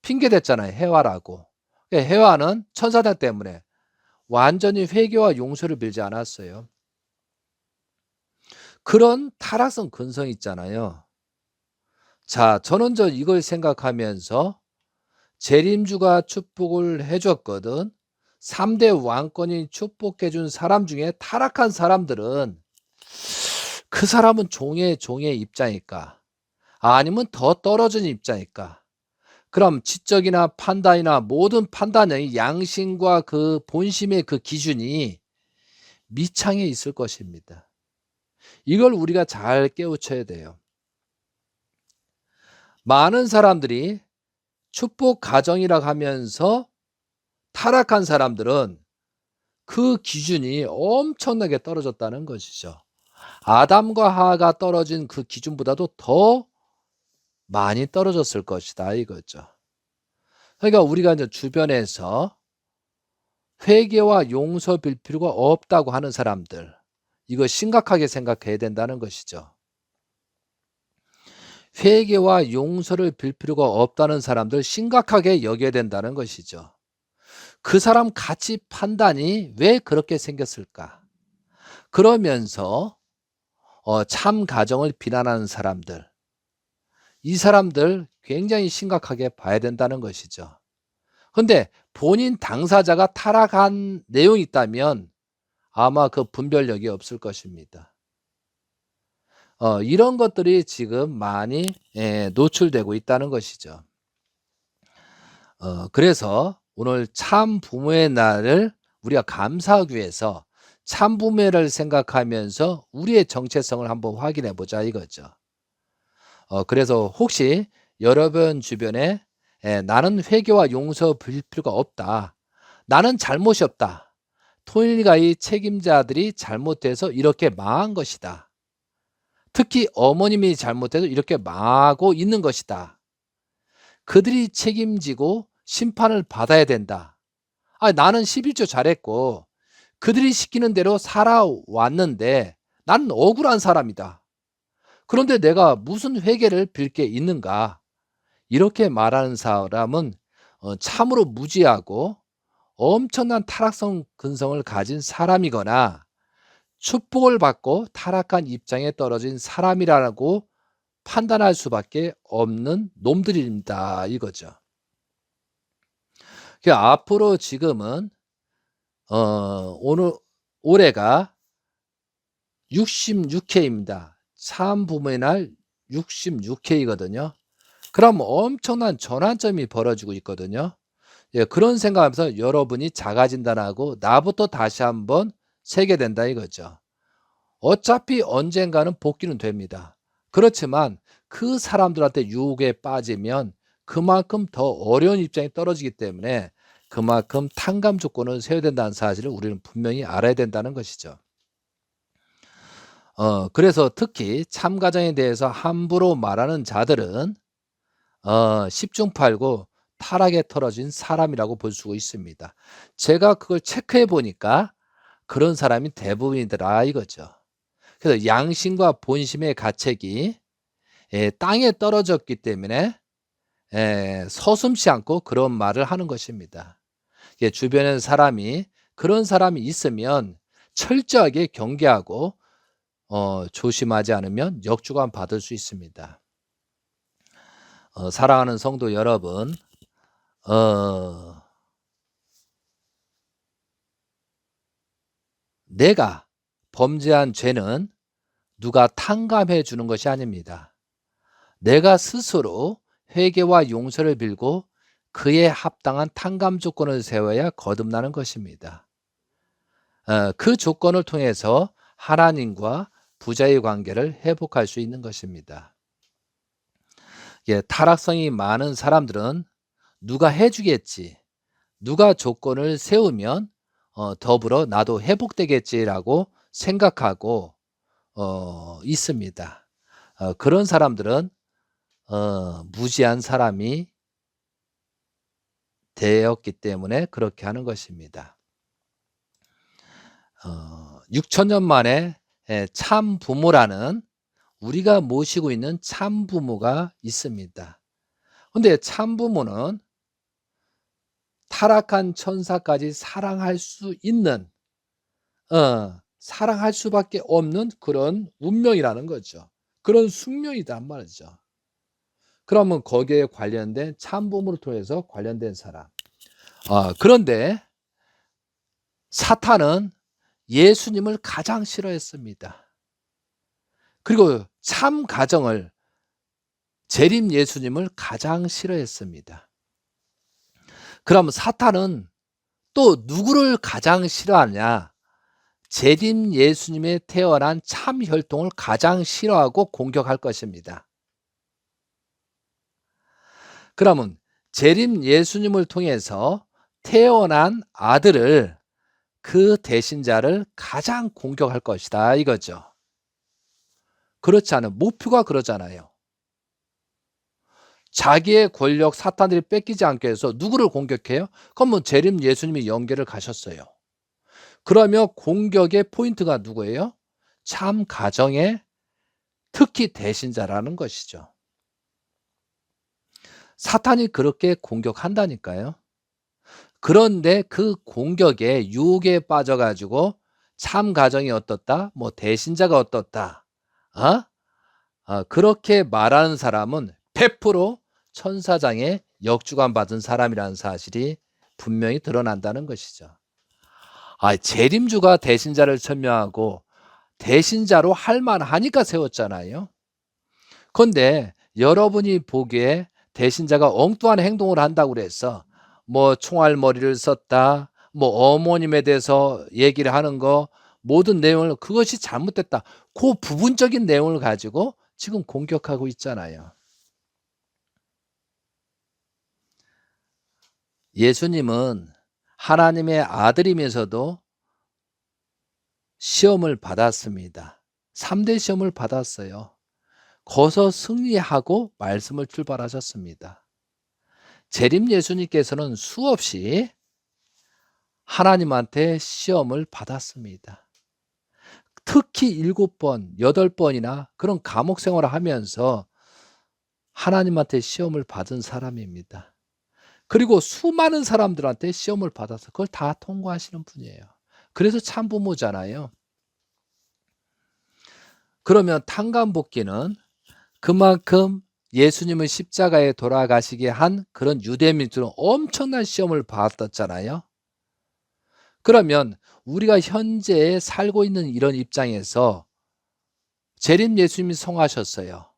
핑계 댔잖아요. 해와라고. 해와는 천사장 때문에 완전히 회개와 용서를 빌지 않았어요. 그런 타락성 근성이 있잖아요. 자, 저는 이걸 생각하면서 재림주가 축복을 해 줬거든. 3대 왕권이 축복해 준 사람 중에 타락한 사람들은 그 사람은 종의 입장일까? 아니면 더 떨어진 입장일까? 그럼 지적이나 판단이나 모든 판단의 양심과 그 본심의 그 기준이 미창에 있을 것입니다. 이걸 우리가 잘 깨우쳐야 돼요. 많은 사람들이 축복 가정이라고 하면서 타락한 사람들은 그 기준이 엄청나게 떨어졌다는 것이죠. 아담과 하와가 떨어진 그 기준보다도 더 많이 떨어졌을 것이다 이거죠. 그러니까 우리가 이제 주변에서 회개와 용서 빌 필요가 없다고 하는 사람들, 이거 심각하게 생각해야 된다는 것이죠. 회개와 용서를 빌 필요가 없다는 사람들 심각하게 여겨야 된다는 것이죠. 그 사람 가치 판단이 왜 그렇게 생겼을까? 그러면서 참 가정을 비난하는 사람들, 이 사람들 굉장히 심각하게 봐야 된다는 것이죠. 근데 본인 당사자가 타락한 내용이 있다면 아마 그 분별력이 없을 것입니다. 이런 것들이 지금 많이 노출되고 있다는 것이죠. 그래서 오늘 참 부모의 날을 우리가 감사하기 위해서 참 부모를 생각하면서 우리의 정체성을 한번 확인해 보자 이거죠. 그래서 혹시 여러분 주변에 나는 회개와 용서 빌 필요가 없다. 나는 잘못이 없다. 토일가의 책임자들이 잘못해서 이렇게 망한 것이다. 특히 어머님이 잘못해서 이렇게 망하고 있는 것이다. 그들이 책임지고 심판을 받아야 된다. 나는 11조 잘했고 그들이 시키는 대로 살아왔는데 나는 억울한 사람이다. 그런데 내가 무슨 회개를 빌 게 있는가? 이렇게 말하는 사람은 참으로 무지하고 엄청난 타락성 근성을 가진 사람이거나 축복을 받고 타락한 입장에 떨어진 사람이라고 판단할 수밖에 없는 놈들입니다 이거죠. 앞으로 지금은 오늘 올해가 66회입니다. 참 부모의 날 66회이거든요. 그럼 엄청난 전환점이 벌어지고 있거든요. 그런 생각하면서 여러분이 자가진단하고 나부터 다시 한번 세게 된다 이거죠. 어차피 언젠가는 복귀는 됩니다. 그렇지만 그 사람들한테 유혹에 빠지면 그만큼 더 어려운 입장에 떨어지기 때문에 그만큼 탕감 조건을 세워야 된다는 사실을 우리는 분명히 알아야 된다는 것이죠. 그래서 특히 참가정에 대해서 함부로 말하는 자들은 10중8구 타락에 떨어진 사람이라고 볼 수 있습니다. 제가 그걸 체크해 보니까 그런 사람이 대부분이더라 이거죠. 그래서 양심과 본심의 가책이 땅에 떨어졌기 때문에 서슴지 않고 그런 말을 하는 것입니다. 주변에 사람이 그런 사람이 있으면 철저하게 경계하고 조심하지 않으면 역주감 받을 수 있습니다. 사랑하는 성도 여러분, 내가 범죄한 죄는 누가 탕감해 주는 것이 아닙니다. 내가 스스로 회개와 용서를 빌고 그에 합당한 탕감 조건을 세워야 거듭나는 것입니다. 그 조건을 통해서 하나님과 부자의 관계를 회복할 수 있는 것입니다. 타락성이 많은 사람들은 누가 해주겠지, 누가 조건을 세우면 더불어 나도 회복되겠지라고 생각하고 있습니다. 그런 사람들은 무지한 사람이 되었기 때문에 그렇게 하는 것입니다. 6천년 만에 참 부모라는 우리가 모시고 있는 참부모가 있습니다. 근데 참부모는 타락한 천사까지 사랑할 수 있는 사랑할 수밖에 없는 그런 운명이라는 거죠. 그런 숙명이란 말이죠. 그러면 거기에 관련된 참부모를 통해서 관련된 사람. 그런데 사탄은 예수님을 가장 싫어했습니다. 그리고 참 가정을 재림 예수님을 가장 싫어했습니다. 그럼 사탄은 또 누구를 가장 싫어하냐? 재림 예수님의 태어난 참 혈통을 가장 싫어하고 공격할 것입니다. 그러면 재림 예수님을 통해서 태어난 아들을 그 대신자를 가장 공격할 것이다 이거죠. 그렇지 않은 목표가 그러잖아요. 자기의 권력 사탄들이 뺏기지 않게 해서 누구를 공격해요? 그러면 재림 예수님이 연계를 가셨어요. 그러면 공격의 포인트가 누구예요? 참 가정의 특히 대신자라는 것이죠. 사탄이 그렇게 공격한다니까요. 그런데 그 공격에 유혹에 빠져가지고 참 가정이 어떻다? 뭐 대신자가 어떻다? 그렇게 말하는 사람은 100% 천사장에 역주관 받은 사람이라는 사실이 분명히 드러난다는 것이죠. 재림주가 대신자를 천명하고 대신자로 할 만하니까 세웠잖아요. 그런데 여러분이 보기에 대신자가 엉뚱한 행동을 한다고 그래서 뭐 총알머리를 썼다, 뭐 어머님에 대해서 얘기를 하는 거 모든 내용을 그것이 잘못됐다. 그 부분적인 내용을 가지고 지금 공격하고 있잖아요. 예수님은 하나님의 아들이면서도 시험을 받았습니다. 3대 시험을 받았어요. 거기서 승리하고 말씀을 출발하셨습니다. 재림 예수님께서는 수없이 하나님한테 시험을 받았습니다. 특히 7번, 8번이나 그런 감옥 생활을 하면서 하나님한테 시험을 받은 사람입니다. 그리고 수많은 사람들한테 시험을 받아서 그걸 다 통과하시는 분이에요. 그래서 참부모잖아요. 그러면 탕감복귀는 그만큼 예수님을 십자가에 돌아가시게 한 그런 유대민들은 엄청난 시험을 받았잖아요. 그러면 우리가 현재 살고 있는 이런 입장에서 재림 예수님이 성하셨어요.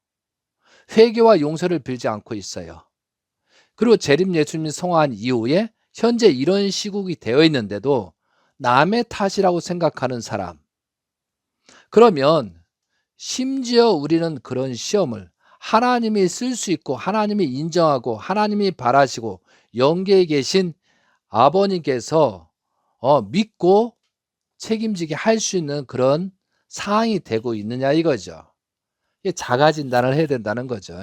회개와 용서를 빌지 않고 있어요. 그리고 재림 예수님이 성한 이후에 현재 이런 시국이 되어 있는데도 남의 탓이라고 생각하는 사람. 그러면 심지어 우리는 그런 시험을 하나님이 쓸 수 있고 하나님이 인정하고 하나님이 바라시고 영계에 계신 아버님께서 믿고 책임지게 할 수 있는 그런 상황이 되고 있느냐 이거죠. 이게 자가 진단을 해야 된다는 거죠.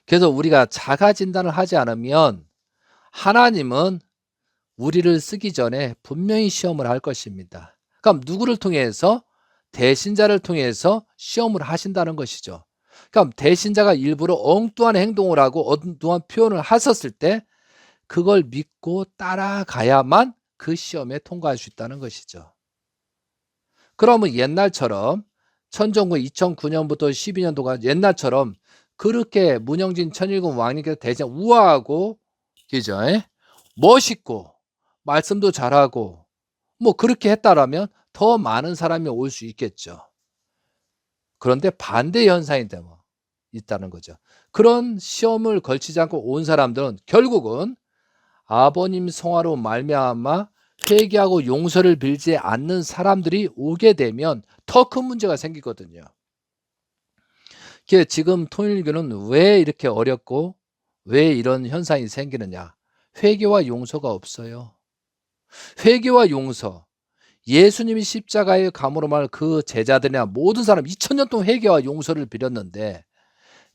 그래서 우리가 자가 진단을 하지 않으면 하나님은 우리를 쓰기 전에 분명히 시험을 할 것입니다. 그럼 누구를 통해서? 대신자를 통해서 시험을 하신다는 것이죠. 그럼 대신자가 일부러 엉뚱한 행동을 하고 엉뚱한 표현을 하셨을 때 그걸 믿고 따라가야만 그 시험에 통과할 수 있다는 것이죠. 그러면 옛날처럼 천정부 2009년부터 12년도가 옛날처럼 그렇게 문영진 천일국 왕님께서 대신 우아하고 그죠? 멋있고 말씀도 잘하고 뭐 그렇게 했다라면 더 많은 사람이 올 수 있겠죠. 그런데 반대 현상이 있다는 거죠. 그런 시험을 걸치지 않고 온 사람들은 결국은 아버님 성화로 말미암아 회개하고 용서를 빌지 않는 사람들이 오게 되면 더 큰 문제가 생기거든요. 지금 통일교는 왜 이렇게 어렵고 왜 이런 현상이 생기느냐? 회개와 용서가 없어요. 회개와 용서. 예수님이 십자가에 감으로 말 그 제자들이나 모든 사람 2000년 동안 회개와 용서를 빌었는데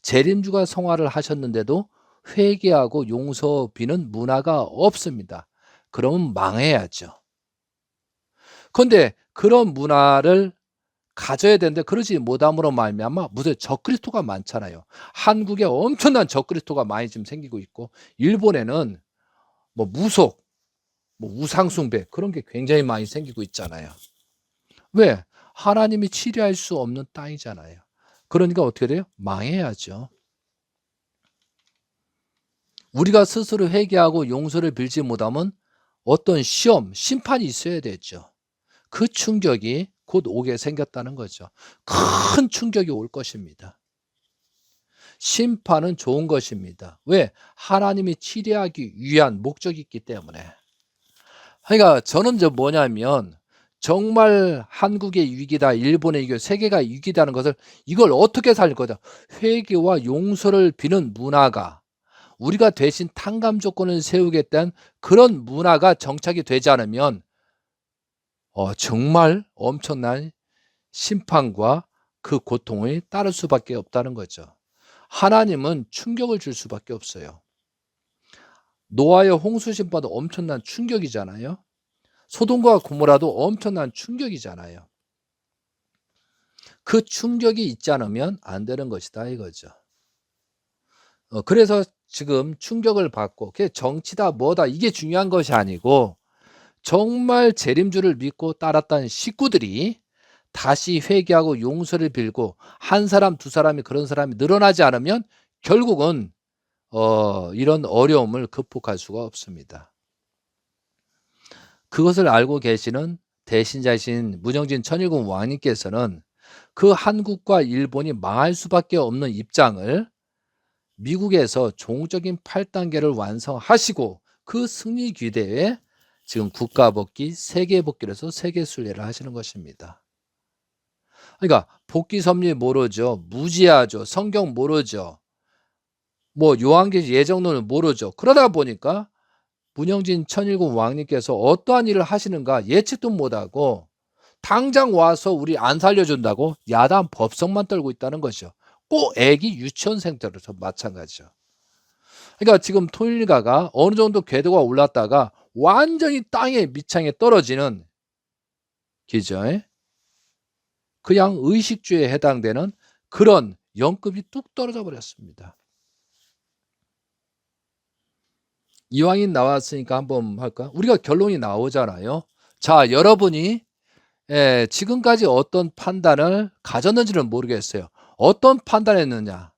재림주가 성화를 하셨는데도 회개하고 용서 비는 문화가 없습니다. 그러면 망해야죠. 그런데 그런 문화를 가져야 되는데 그러지 못함으로 말미암아 무슨 적그리스도가 많잖아요. 한국에 엄청난 적그리스도가 많이 지금 생기고 있고, 일본에는 뭐 무속, 뭐 우상숭배 그런 게 굉장히 많이 생기고 있잖아요. 왜? 하나님이 치료할 수 없는 땅이잖아요. 그러니까 어떻게 돼요? 망해야죠. 우리가 스스로 회개하고 용서를 빌지 못하면 어떤 시험, 심판이 있어야 되죠. 그 충격이 곧 오게 생겼다는 거죠. 큰 충격이 올 것입니다. 심판은 좋은 것입니다. 왜? 하나님이 치료하기 위한 목적이 있기 때문에. 그러니까 저는 이제 뭐냐면 정말 한국의 위기다, 일본의 위기, 세계가 위기다는 것을 이걸 어떻게 살릴 거다. 회개와 용서를 비는 문화가, 우리가 대신 탕감 조건을 세우겠다는 그런 문화가 정착이 되지 않으면 정말 엄청난 심판과 그 고통이 따를 수밖에 없다는 거죠. 하나님은 충격을 줄 수밖에 없어요. 노아의 홍수 심판도 엄청난 충격이잖아요. 소돔과 고모라도 엄청난 충격이잖아요. 그 충격이 있지 않으면 안 되는 것이다 이거죠. 그래서 지금 충격을 받고 그게 정치다 뭐다 이게 중요한 것이 아니고, 정말 재림주를 믿고 따랐던 식구들이 다시 회개하고 용서를 빌고 한 사람 두 사람이 그런 사람이 늘어나지 않으면 결국은 이런 어려움을 극복할 수가 없습니다. 그것을 알고 계시는 대신자이신 문영진 천일궁 왕님께서는 그 한국과 일본이 망할 수밖에 없는 입장을 미국에서 종적인 8단계를 완성하시고 그 승리 기대에 지금 국가복귀, 세계복귀를 해서 세계순례를 하시는 것입니다. 그러니까 복귀 섭리 모르죠. 무지하죠. 성경 모르죠. 뭐 요한계시 예정론을 모르죠. 그러다 보니까 문영진 천일궁 왕님께서 어떠한 일을 하시는가 예측도 못하고 당장 와서 우리 안 살려준다고 야단 법석만 떨고 있다는 것이죠. 꼭 애기 유치원생들도 마찬가지죠. 그러니까 지금 통일가가 어느 정도 궤도가 올랐다가 완전히 땅의 밑창에 떨어지는 기죠. 그냥 의식주에 해당되는 그런 영급이 뚝 떨어져 버렸습니다. 이왕이 나왔으니까 한번 할까? 우리가 결론이 나오잖아요. 자, 여러분이 지금까지 어떤 판단을 가졌는지는 모르겠어요. 어떤 판단을 했느냐?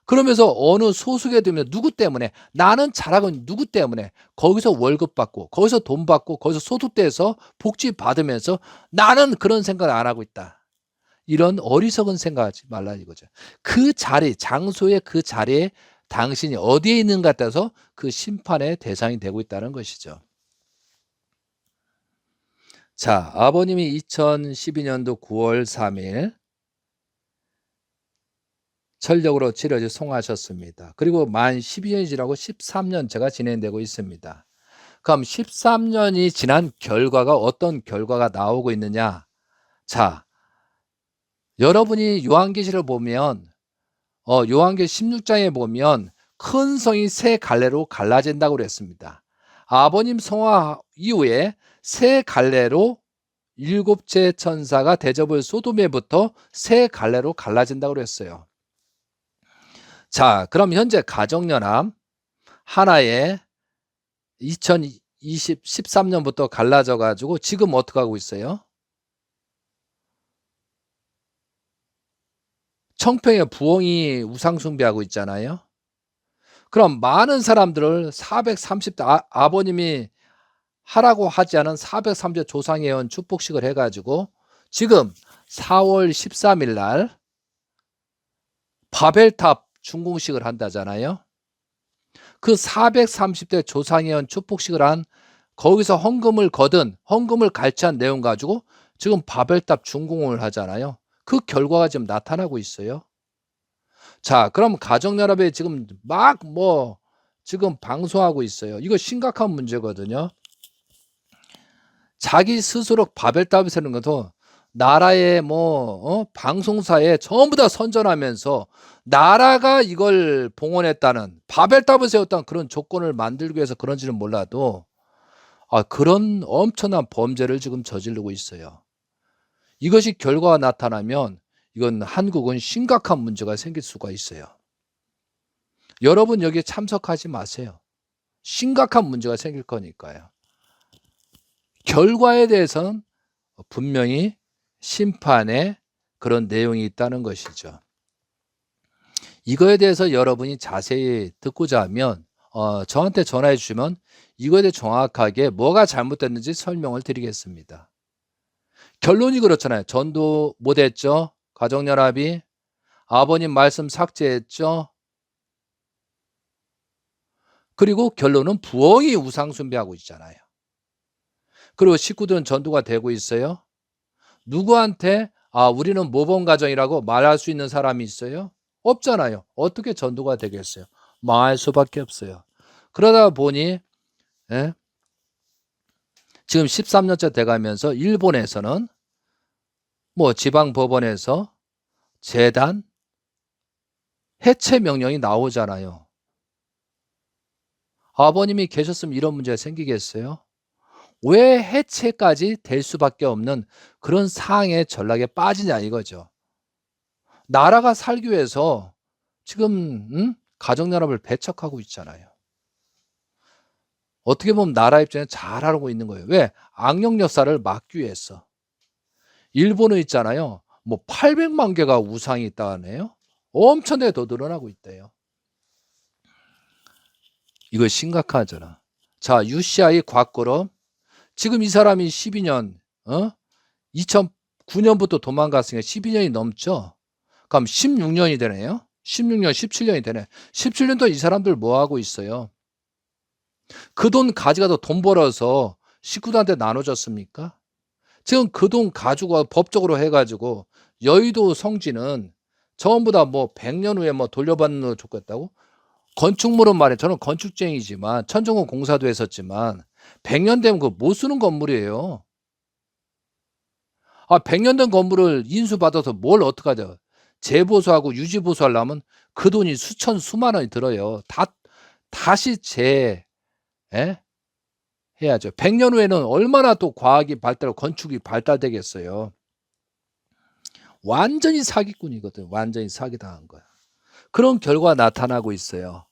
그러면서 어느 소속에 들면 누구 때문에, 나는 잘하고 누구 때문에 거기서 월급 받고 거기서 돈 받고 거기서 소득돼서 복지 받으면서 나는 그런 생각을 안 하고 있다. 이런 어리석은 생각하지 말라 이거죠. 그 자리, 장소의 그 자리에 당신이 어디에 있는가 따라서 그 심판의 대상이 되고 있다는 것이죠. 자, 아버님이 2012년도 9월 3일 철력으로 치료지 송하셨습니다. 그리고 만 12년이 지나고 13년째가 진행되고 있습니다. 그럼 13년이 지난 결과가 어떤 결과가 나오고 있느냐? 자, 여러분이 요한계시를 보면 요한계시 16장에 보면 큰 성이 세 갈래로 갈라진다고 그랬습니다. 아버님 성화 이후에 세 갈래로 일곱째 천사가 대접을 소돔에부터 세 갈래로 갈라진다고 그랬어요. 자, 그럼 현재 가정연합 하나에 2013년부터 갈라져 가지고 지금 어떻게 하고 있어요? 청평에 부엉이 우상숭배하고 있잖아요. 그럼 많은 사람들을 430대 아버님이 하라고 하지 않은 430대 조상회원 축복식을 해가지고 지금 4월 13일 날 바벨탑 준공식을 한다잖아요. 그 430대 조상회원 축복식을 한 거기서 헌금을 거둔 헌금을 갈취한 내용 가지고 지금 바벨탑 준공을 하잖아요. 그 결과가 지금 나타나고 있어요. 자, 그럼 가정연합에 지금 막 지금 방송하고 있어요. 이거 심각한 문제거든요. 자기 스스로 바벨탑을 세는 것도 나라의 방송사에 전부 다 선전하면서 나라가 이걸 봉헌했다는, 바벨탑을 세웠다는 그런 조건을 만들기 위해서 그런지는 몰라도 그런 엄청난 범죄를 지금 저지르고 있어요. 이것이 결과가 나타나면 이건 한국은 심각한 문제가 생길 수가 있어요. 여러분 여기에 참석하지 마세요. 심각한 문제가 생길 거니까요. 결과에 대해서는 분명히 심판의 그런 내용이 있다는 것이죠. 이거에 대해서 여러분이 자세히 듣고자 하면 저한테 전화해 주시면 이거에 대해 정확하게 뭐가 잘못됐는지 설명을 드리겠습니다. 결론이 그렇잖아요. 전도 못했죠. 가정연합이 아버님 말씀 삭제했죠. 그리고 결론은 부엉이 우상 숭배하고 있잖아요. 그리고 식구들은 전도가 되고 있어요. 누구한테 우리는 모범 가정이라고 말할 수 있는 사람이 있어요? 없잖아요. 어떻게 전도가 되겠어요? 망할 수밖에 없어요. 그러다 보니 지금 13년째 돼가면서 일본에서는 뭐 지방 법원에서 재단 해체 명령이 나오잖아요. 아버님이 계셨으면 이런 문제가 생기겠어요? 왜 해체까지 될 수밖에 없는 그런 상황의 전락에 빠지냐 이거죠. 나라가 살기 위해서 지금 가정연합을 배척하고 있잖아요. 어떻게 보면 나라 입장에 잘 알고 있는 거예요. 왜? 악령 역사를 막기 위해서. 일본은 있잖아요. 뭐 800만 개가 우상이 있다네요. 엄청나게 더 늘어나고 있대요. 이거 심각하잖아. 자, UCI 곽걸음. 지금 이 사람이 12년, 2009년부터 도망갔으니까 12년이 넘죠? 그럼 16년이 되네요? 16년, 17년이 되네. 17년 동안 이 사람들 뭐 하고 있어요? 그 돈 가져가서 돈 벌어서 식구들한테 나눠줬습니까? 지금 그 돈 가지고 법적으로 해가지고 여의도 성지는 전부 다 뭐 100년 후에 뭐 돌려받는 거 좋겠다고? 건축물은 말이에요. 저는 건축쟁이지만 천정원 공사도 했었지만 100년 되면 그거 못 쓰는 건물이에요. 100년 된 건물을 인수받아서 뭘 어떡하죠? 재보수하고 유지보수하려면 그 돈이 수천 수만 원이 들어요. 다시 해야죠. 100년 후에는 얼마나 또 과학이 발달하고 건축이 발달되겠어요. 완전히 사기꾼이거든. 완전히 사기당한 거야. 그런 결과가 나타나고 있어요.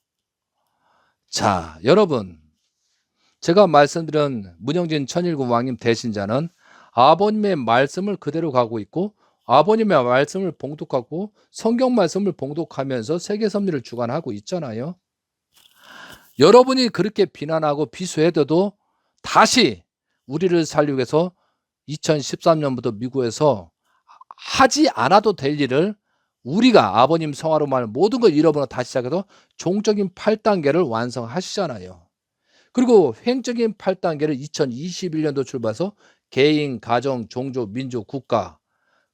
자, 여러분, 제가 말씀드린 문영진 천일군 왕님 대신자는 아버님의 말씀을 그대로 가고 있고 아버님의 말씀을 봉독하고 성경 말씀을 봉독하면서 세계 섭리를 주관하고 있잖아요. 여러분이 그렇게 비난하고 비수해도 다시 우리를 살리기 위해서 2013년부터 미국에서 하지 않아도 될 일을 우리가 아버님 성화로 말 모든 걸 잃어버려 다시 시작해서 종적인 8단계를 완성하시잖아요. 그리고 횡적인 8단계를 2021년도 출발해서 개인, 가정, 종족, 민족, 국가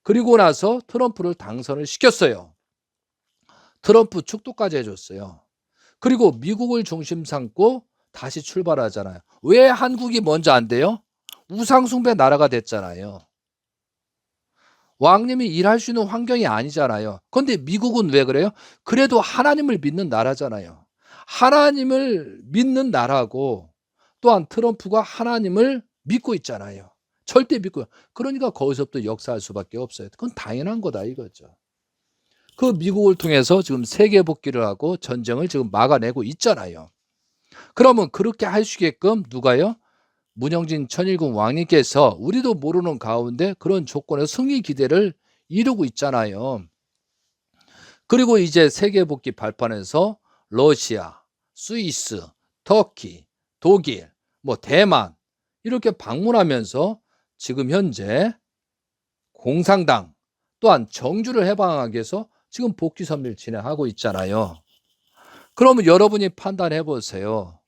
그리고 나서 트럼프를 당선을 시켰어요. 트럼프 축도까지 해줬어요. 그리고 미국을 중심 삼고 다시 출발하잖아요. 왜 한국이 먼저 안 돼요? 우상숭배 나라가 됐잖아요. 왕님이 일할 수 있는 환경이 아니잖아요. 그런데 미국은 왜 그래요? 그래도 하나님을 믿는 나라잖아요. 하나님을 믿는 나라고 또한 트럼프가 하나님을 믿고 있잖아요. 절대 믿고. 그러니까 거기서부터 역사할 수밖에 없어요. 그건 당연한 거다 이거죠. 그 미국을 통해서 지금 세계 복귀를 하고 전쟁을 지금 막아내고 있잖아요. 그러면 그렇게 할 수 있게끔 누가요? 문영진 천일군 왕님께서 우리도 모르는 가운데 그런 조건의 승리 기대를 이루고 있잖아요. 그리고 이제 세계 복귀 발판에서 러시아, 스위스, 터키, 독일, 뭐 대만 이렇게 방문하면서 지금 현재 공산당 또한 정주를 해방하기 위해서 지금 복귀 선밀 진행하고 있잖아요. 그러면 여러분이 판단해 보세요.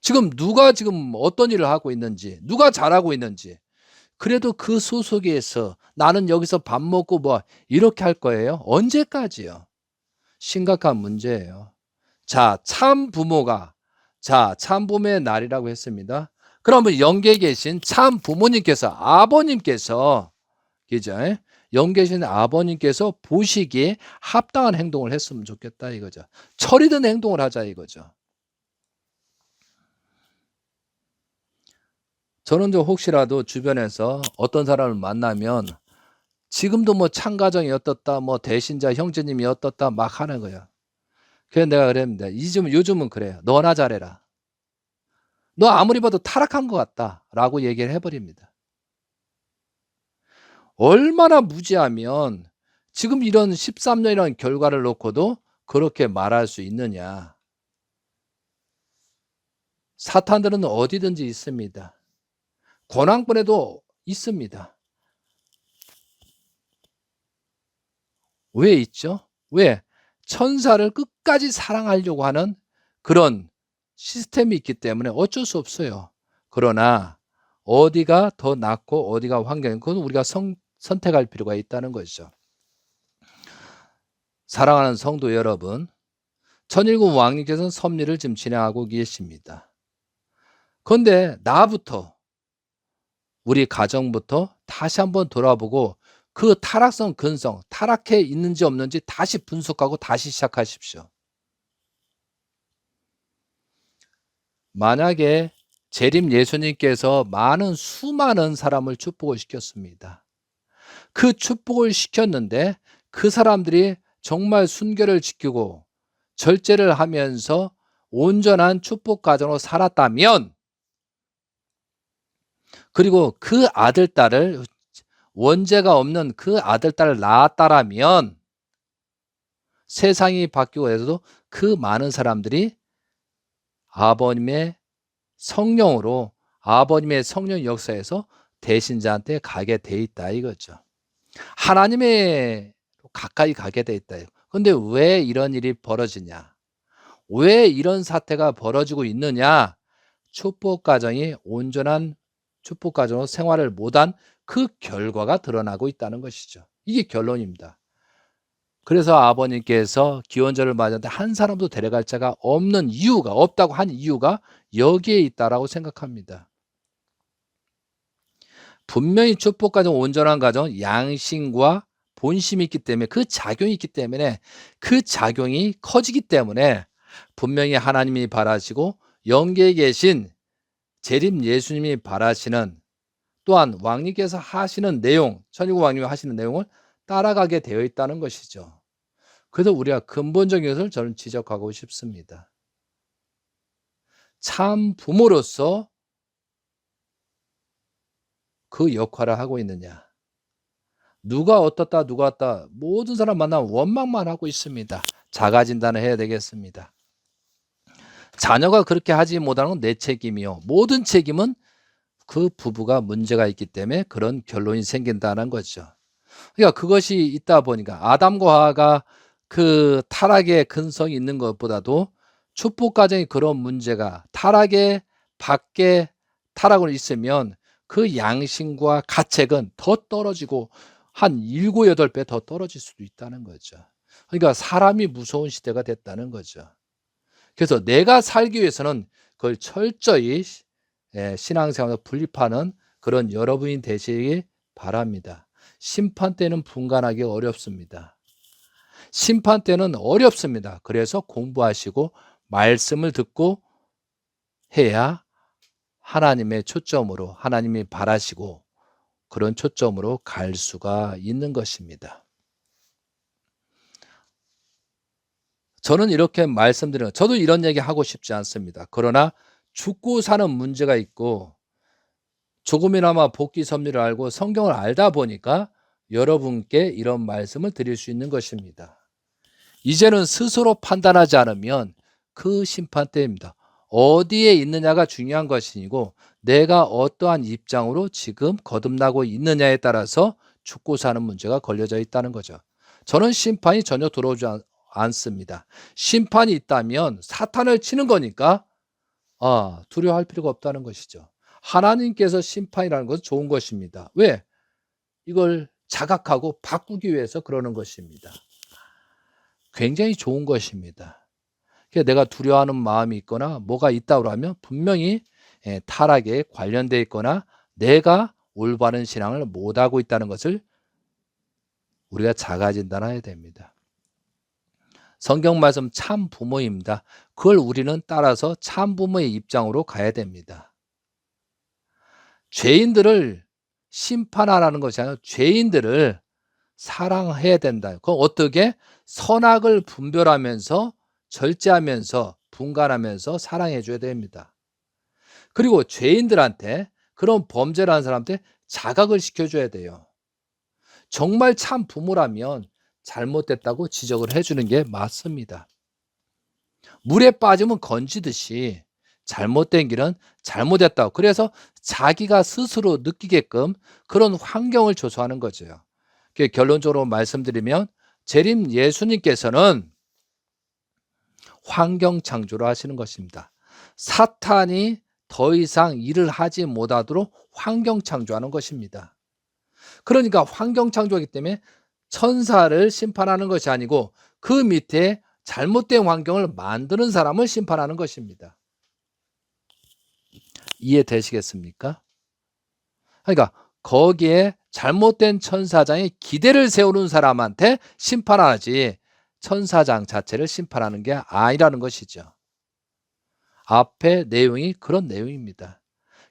지금 누가 지금 어떤 일을 하고 있는지, 누가 잘하고 있는지. 그래도 그 소속에서 나는 여기서 밥 먹고 뭐 이렇게 할 거예요? 언제까지요? 심각한 문제예요. 자, 참 부모의 날이라고 했습니다. 그러면 영계에 계신 참 부모님께서, 아버님께서, 그죠? 영계에 계신 아버님께서 보시기에 합당한 행동을 했으면 좋겠다 이거죠. 철이든 행동을 하자 이거죠. 저는 좀 혹시라도 주변에서 어떤 사람을 만나면 지금도 뭐 참가정이 어떻다, 뭐 대신자 형제님이 어떻다 막 하는 거예요. 그래서 내가 그랬는데 요즘은 그래요. "너나 잘해라. 너 아무리 봐도 타락한 것 같다."라고 얘기를 해 버립니다. 얼마나 무지하면 지금 이런 13 년이라는 결과를 놓고도 그렇게 말할 수 있느냐. 사탄들은 어디든지 있습니다. 고난권에도 있습니다. 왜 있죠? 왜? 천사를 끝까지 사랑하려고 하는 그런 시스템이 있기 때문에 어쩔 수 없어요. 그러나 어디가 더 낫고 어디가 환경, 그건 우리가 선택할 필요가 있다는 거죠. 사랑하는 성도 여러분, 천일국 왕님께서는 섭리를 지금 진행하고 계십니다. 그런데 나부터, 우리 가정부터 다시 한번 돌아보고 그 타락성 근성, 타락해 있는지 없는지 다시 분석하고 다시 시작하십시오. 만약에 재림 예수님께서 수많은 사람을 축복을 시켰습니다. 그 축복을 시켰는데 그 사람들이 정말 순결을 지키고 절제를 하면서 온전한 축복 가정으로 살았다면, 그리고 그 아들, 딸을, 원죄가 없는 그 아들, 딸을 낳았다라면 세상이 바뀌고 해서도 그 많은 사람들이 아버님의 성령으로, 아버님의 성령 역사에서 대신자한테 가게 돼 있다 이거죠. 하나님의 가까이 가게 돼 있다. 근데 왜 이런 일이 벌어지냐? 왜 이런 사태가 벌어지고 있느냐? 축복 가정이 온전한 축복 가정으로 생활을 못한 그 결과가 드러나고 있다는 것이죠. 이게 결론입니다. 그래서 아버님께서 기원절을 맞았는데 한 사람도 데려갈 자가 없는 이유가, 없다고 한 이유가 여기에 있다라고 생각합니다. 분명히 축복 가정, 온전한 가정, 양심과 본심이 있기 때문에, 그 작용이 있기 때문에, 그 작용이 커지기 때문에 분명히 하나님이 바라시고 영계에 계신 재림 예수님이 바라시는, 또한 왕님께서 하시는 내용, 천일국 왕님이 하시는 내용을 따라가게 되어 있다는 것이죠. 그래서 우리가 근본적인 것을 저는 지적하고 싶습니다. 참 부모로서 그 역할을 하고 있느냐. 누가 어떻다, 누가 어떻다, 모든 사람 만나면 원망만 하고 있습니다. 자가 진단을 해야 되겠습니다. 자녀가 그렇게 하지 못하는 건 내 책임이요. 모든 책임은 그 부부가 문제가 있기 때문에 그런 결론이 생긴다는 거죠. 그러니까 그것이 있다 보니까 아담과 하와가 그 타락의 근성이 있는 것보다도 축복 가정이 그런 문제가, 타락의 밖에 타락으로 있으면 그 양심과 가책은 더 떨어지고 한 7, 8배 더 떨어질 수도 있다는 거죠. 그러니까 사람이 무서운 시대가 됐다는 거죠. 그래서 내가 살기 위해서는 그걸 철저히 신앙생활을 분립하는 그런 여러분이 되시기 바랍니다. 심판 때는 분간하기 어렵습니다. 심판 때는 어렵습니다. 그래서 공부하시고 말씀을 듣고 해야 하나님의 초점으로, 하나님이 바라시고 그런 초점으로 갈 수가 있는 것입니다. 저는 이렇게 말씀드리는, 저도 이런 얘기 하고 싶지 않습니다. 그러나 죽고 사는 문제가 있고 조금이나마 복귀 섭리를 알고 성경을 알다 보니까 여러분께 이런 말씀을 드릴 수 있는 것입니다. 이제는 스스로 판단하지 않으면 그 심판 때입니다. 어디에 있느냐가 중요한 것이 아니고 내가 어떠한 입장으로 지금 거듭나고 있느냐에 따라서 죽고 사는 문제가 걸려져 있다는 거죠. 저는 심판이 전혀 들어오지 않습니다. 심판이 있다면 사탄을 치는 거니까 두려워할 필요가 없다는 것이죠. 하나님께서 심판이라는 것은 좋은 것입니다. 왜? 이걸 자각하고 바꾸기 위해서 그러는 것입니다. 굉장히 좋은 것입니다. 내가 두려워하는 마음이 있거나 뭐가 있다고 하면 분명히 타락에 관련되어 있거나 내가 올바른 신앙을 못하고 있다는 것을 우리가 자가 진단해야 됩니다. 성경 말씀 참 부모입니다. 그걸 우리는 따라서 참 부모의 입장으로 가야 됩니다. 죄인들을 심판하라는 것이 아니라 죄인들을 사랑해야 된다. 그럼 어떻게? 선악을 분별하면서 절제하면서 분간하면서 사랑해 줘야 됩니다. 그리고 죄인들한테 그런 범죄를 하는 사람한테 자각을 시켜줘야 돼요. 정말 참 부모라면 잘못됐다고 지적을 해 주는 게 맞습니다. 물에 빠지면 건지듯이 잘못된 길은 잘못했다고. 그래서 자기가 스스로 느끼게끔 그런 환경을 조성하는 거죠. 결론적으로 말씀드리면 재림 예수님께서는 환경 창조를 하시는 것입니다. 사탄이 더 이상 일을 하지 못하도록 환경 창조하는 것입니다. 그러니까 환경 창조하기 때문에 천사를 심판하는 것이 아니고 그 밑에 잘못된 환경을 만드는 사람을 심판하는 것입니다. 이해되시겠습니까? 그러니까 거기에 잘못된 천사장에 기대를 세우는 사람한테 심판하지 천사장 자체를 심판하는 게 아니라는 것이죠. 앞에 내용이 그런 내용입니다.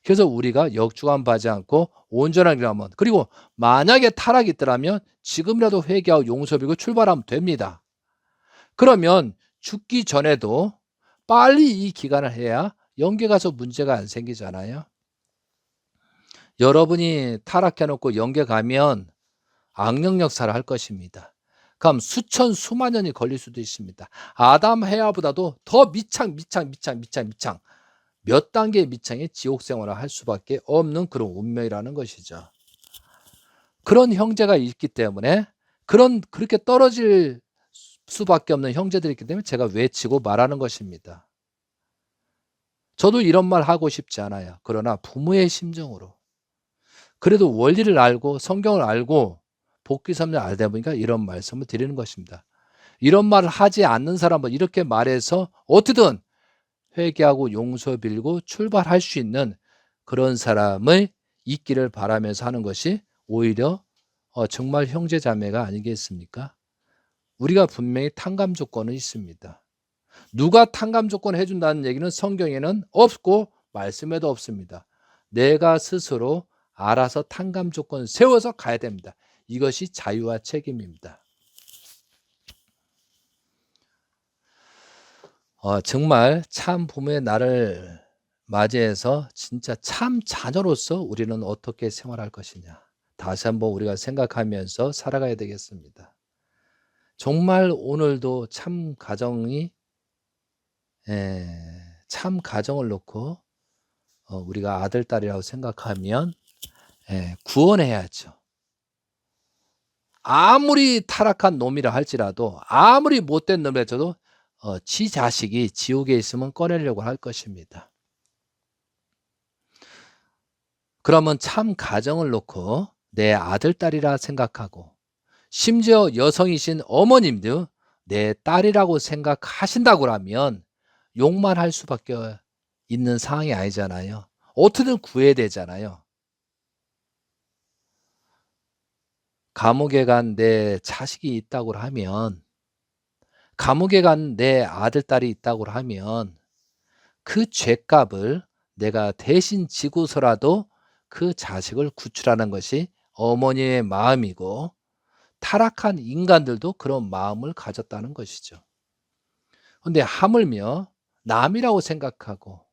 그래서 우리가 역주행하지 않고 온전하게 하면, 그리고 만약에 타락이 있더라면 지금이라도 회개하고 용서비고 출발하면 됩니다. 그러면 죽기 전에도 빨리 이 기간을 해야 영계 가서 문제가 안 생기잖아요. 여러분이 타락해 놓고 영계 가면 악령 역사를 할 것입니다. 그럼 수천 수만 년이 걸릴 수도 있습니다. 아담 해아보다도 더 미창 몇 단계의 미창의 지옥 생활을 할 수밖에 없는 그런 운명이라는 것이죠. 그런 형제가 있기 때문에 그렇게 떨어질 수밖에 없는 형제들이 있기 때문에 제가 외치고 말하는 것입니다. 저도 이런 말 하고 싶지 않아요. 그러나 부모의 심정으로. 그래도 원리를 알고 성경을 알고 복귀 섭리를 알다 보니까 이런 말씀을 드리는 것입니다. 이런 말을 하지 않는 사람은 이렇게 말해서 어떻게든 회개하고 용서 빌고 출발할 수 있는 그런 사람의 있기를 바라면서 하는 것이 오히려 정말 형제 자매가 아니겠습니까? 우리가 분명히 탕감 조건은 있습니다. 누가 탕감 조건 해준다는 얘기는 성경에는 없고 말씀에도 없습니다. 내가 스스로 알아서 탕감 조건 세워서 가야 됩니다. 이것이 자유와 책임입니다. 정말 참 부모의 날을 맞이해서 진짜 참 자녀로서 우리는 어떻게 생활할 것이냐. 다시 한번 우리가 생각하면서 살아가야 되겠습니다. 정말 오늘도 참 가정이 참 가정을 놓고 우리가 아들, 딸이라고 생각하면 구원해야죠. 아무리 타락한 놈이라 할지라도 아무리 못된 놈이라 해도 지 자식이 지옥에 있으면 꺼내려고 할 것입니다. 그러면 참 가정을 놓고 내 아들, 딸이라 생각하고 심지어 여성이신 어머님도 내 딸이라고 생각하신다고 하면 욕만 할 수밖에 있는 상황이 아니잖아요. 어떻게든 구해야 되잖아요. 감옥에 간 내 자식이 있다고 하면, 감옥에 간 내 아들, 딸이 있다고 하면 그 죗값을 내가 대신 지고서라도 그 자식을 구출하는 것이 어머니의 마음이고 타락한 인간들도 그런 마음을 가졌다는 것이죠. 근데 하물며 남이라고 생각하고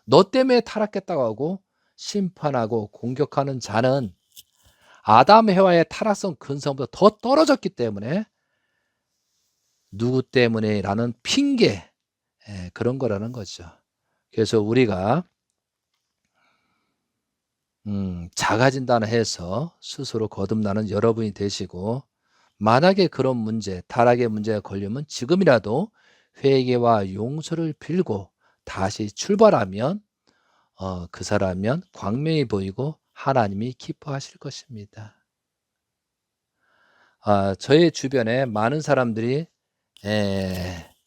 너 때문에 타락했다고 하고 심판하고 공격하는 자는 아담 해와의 타락성 근성보다 더 떨어졌기 때문에 누구 때문에 라는 핑계, 그런 거라는 거죠. 그래서 우리가 자가진단을 해서 스스로 거듭나는 여러분이 되시고, 만약에 그런 문제, 타락의 문제가 걸리면 지금이라도 회개와 용서를 빌고 다시 출발하면 그 사람은 광명이 보이고 하나님이 기뻐하실 것입니다. 저의 주변에 많은 사람들이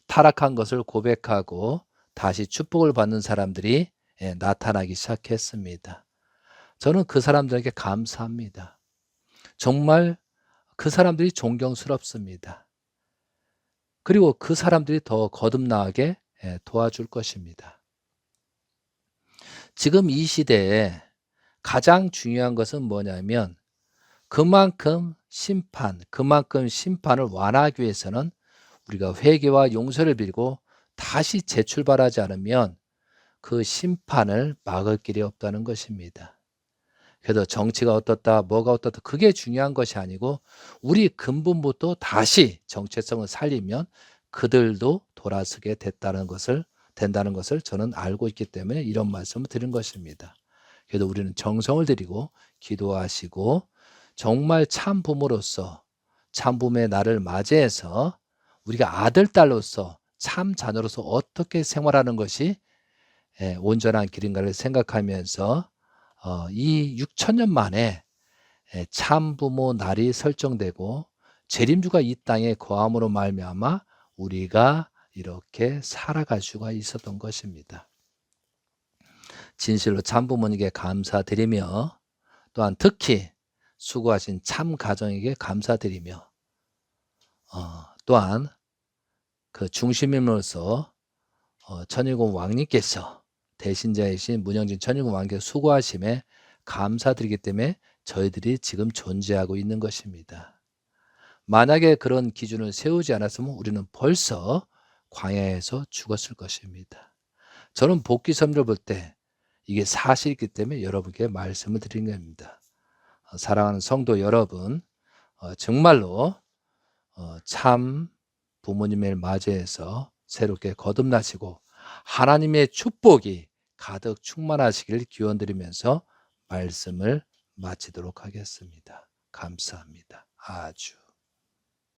타락한 것을 고백하고 다시 축복을 받는 사람들이 나타나기 시작했습니다. 저는 그 사람들에게 감사합니다. 정말 그 사람들이 존경스럽습니다. 그리고 그 사람들이 더 거듭나게 도와줄 것입니다. 지금 이 시대에 가장 중요한 것은 뭐냐면 그만큼 심판, 그만큼 심판을 완화하기 위해서는 우리가 회개와 용서를 빌고 다시 재출발하지 않으면 그 심판을 막을 길이 없다는 것입니다. 그래서 정치가 어떻다, 뭐가 어떻다, 그게 중요한 것이 아니고 우리 근본부터 다시 정체성을 살리면 그들도 돌아서게 된다는 것을 저는 알고 있기 때문에 이런 말씀을 드린 것입니다. 그래도 우리는 정성을 들이고 기도하시고 정말 참 부모로서 참 부모의 날을 맞이해서 우리가 아들, 딸로서 참 자녀로서 어떻게 생활하는 것이 온전한 길인가를 생각하면서 이 6천년 만에 참 부모 날이 설정되고 재림주가 이 땅에 거함으로 말미암아 우리가 이렇게 살아갈 수가 있었던 것입니다. 진실로 참 부모님께 감사드리며 또한 특히 수고하신 참 가정에게 감사드리며 또한 그 중심인으로서 천일공 왕님께서 대신자이신 문영진 천일공 왕님께서 수고하심에 감사드리기 때문에 저희들이 지금 존재하고 있는 것입니다. 만약에 그런 기준을 세우지 않았으면 우리는 벌써 광야에서 죽었을 것입니다. 저는 복귀 설교를 볼 때 이게 사실이기 때문에 여러분께 말씀을 드린 겁니다. 사랑하는 성도 여러분, 정말로 참 부모님을 맞이해서 새롭게 거듭나시고 하나님의 축복이 가득 충만하시길 기원드리면서 말씀을 마치도록 하겠습니다. 감사합니다. 아주.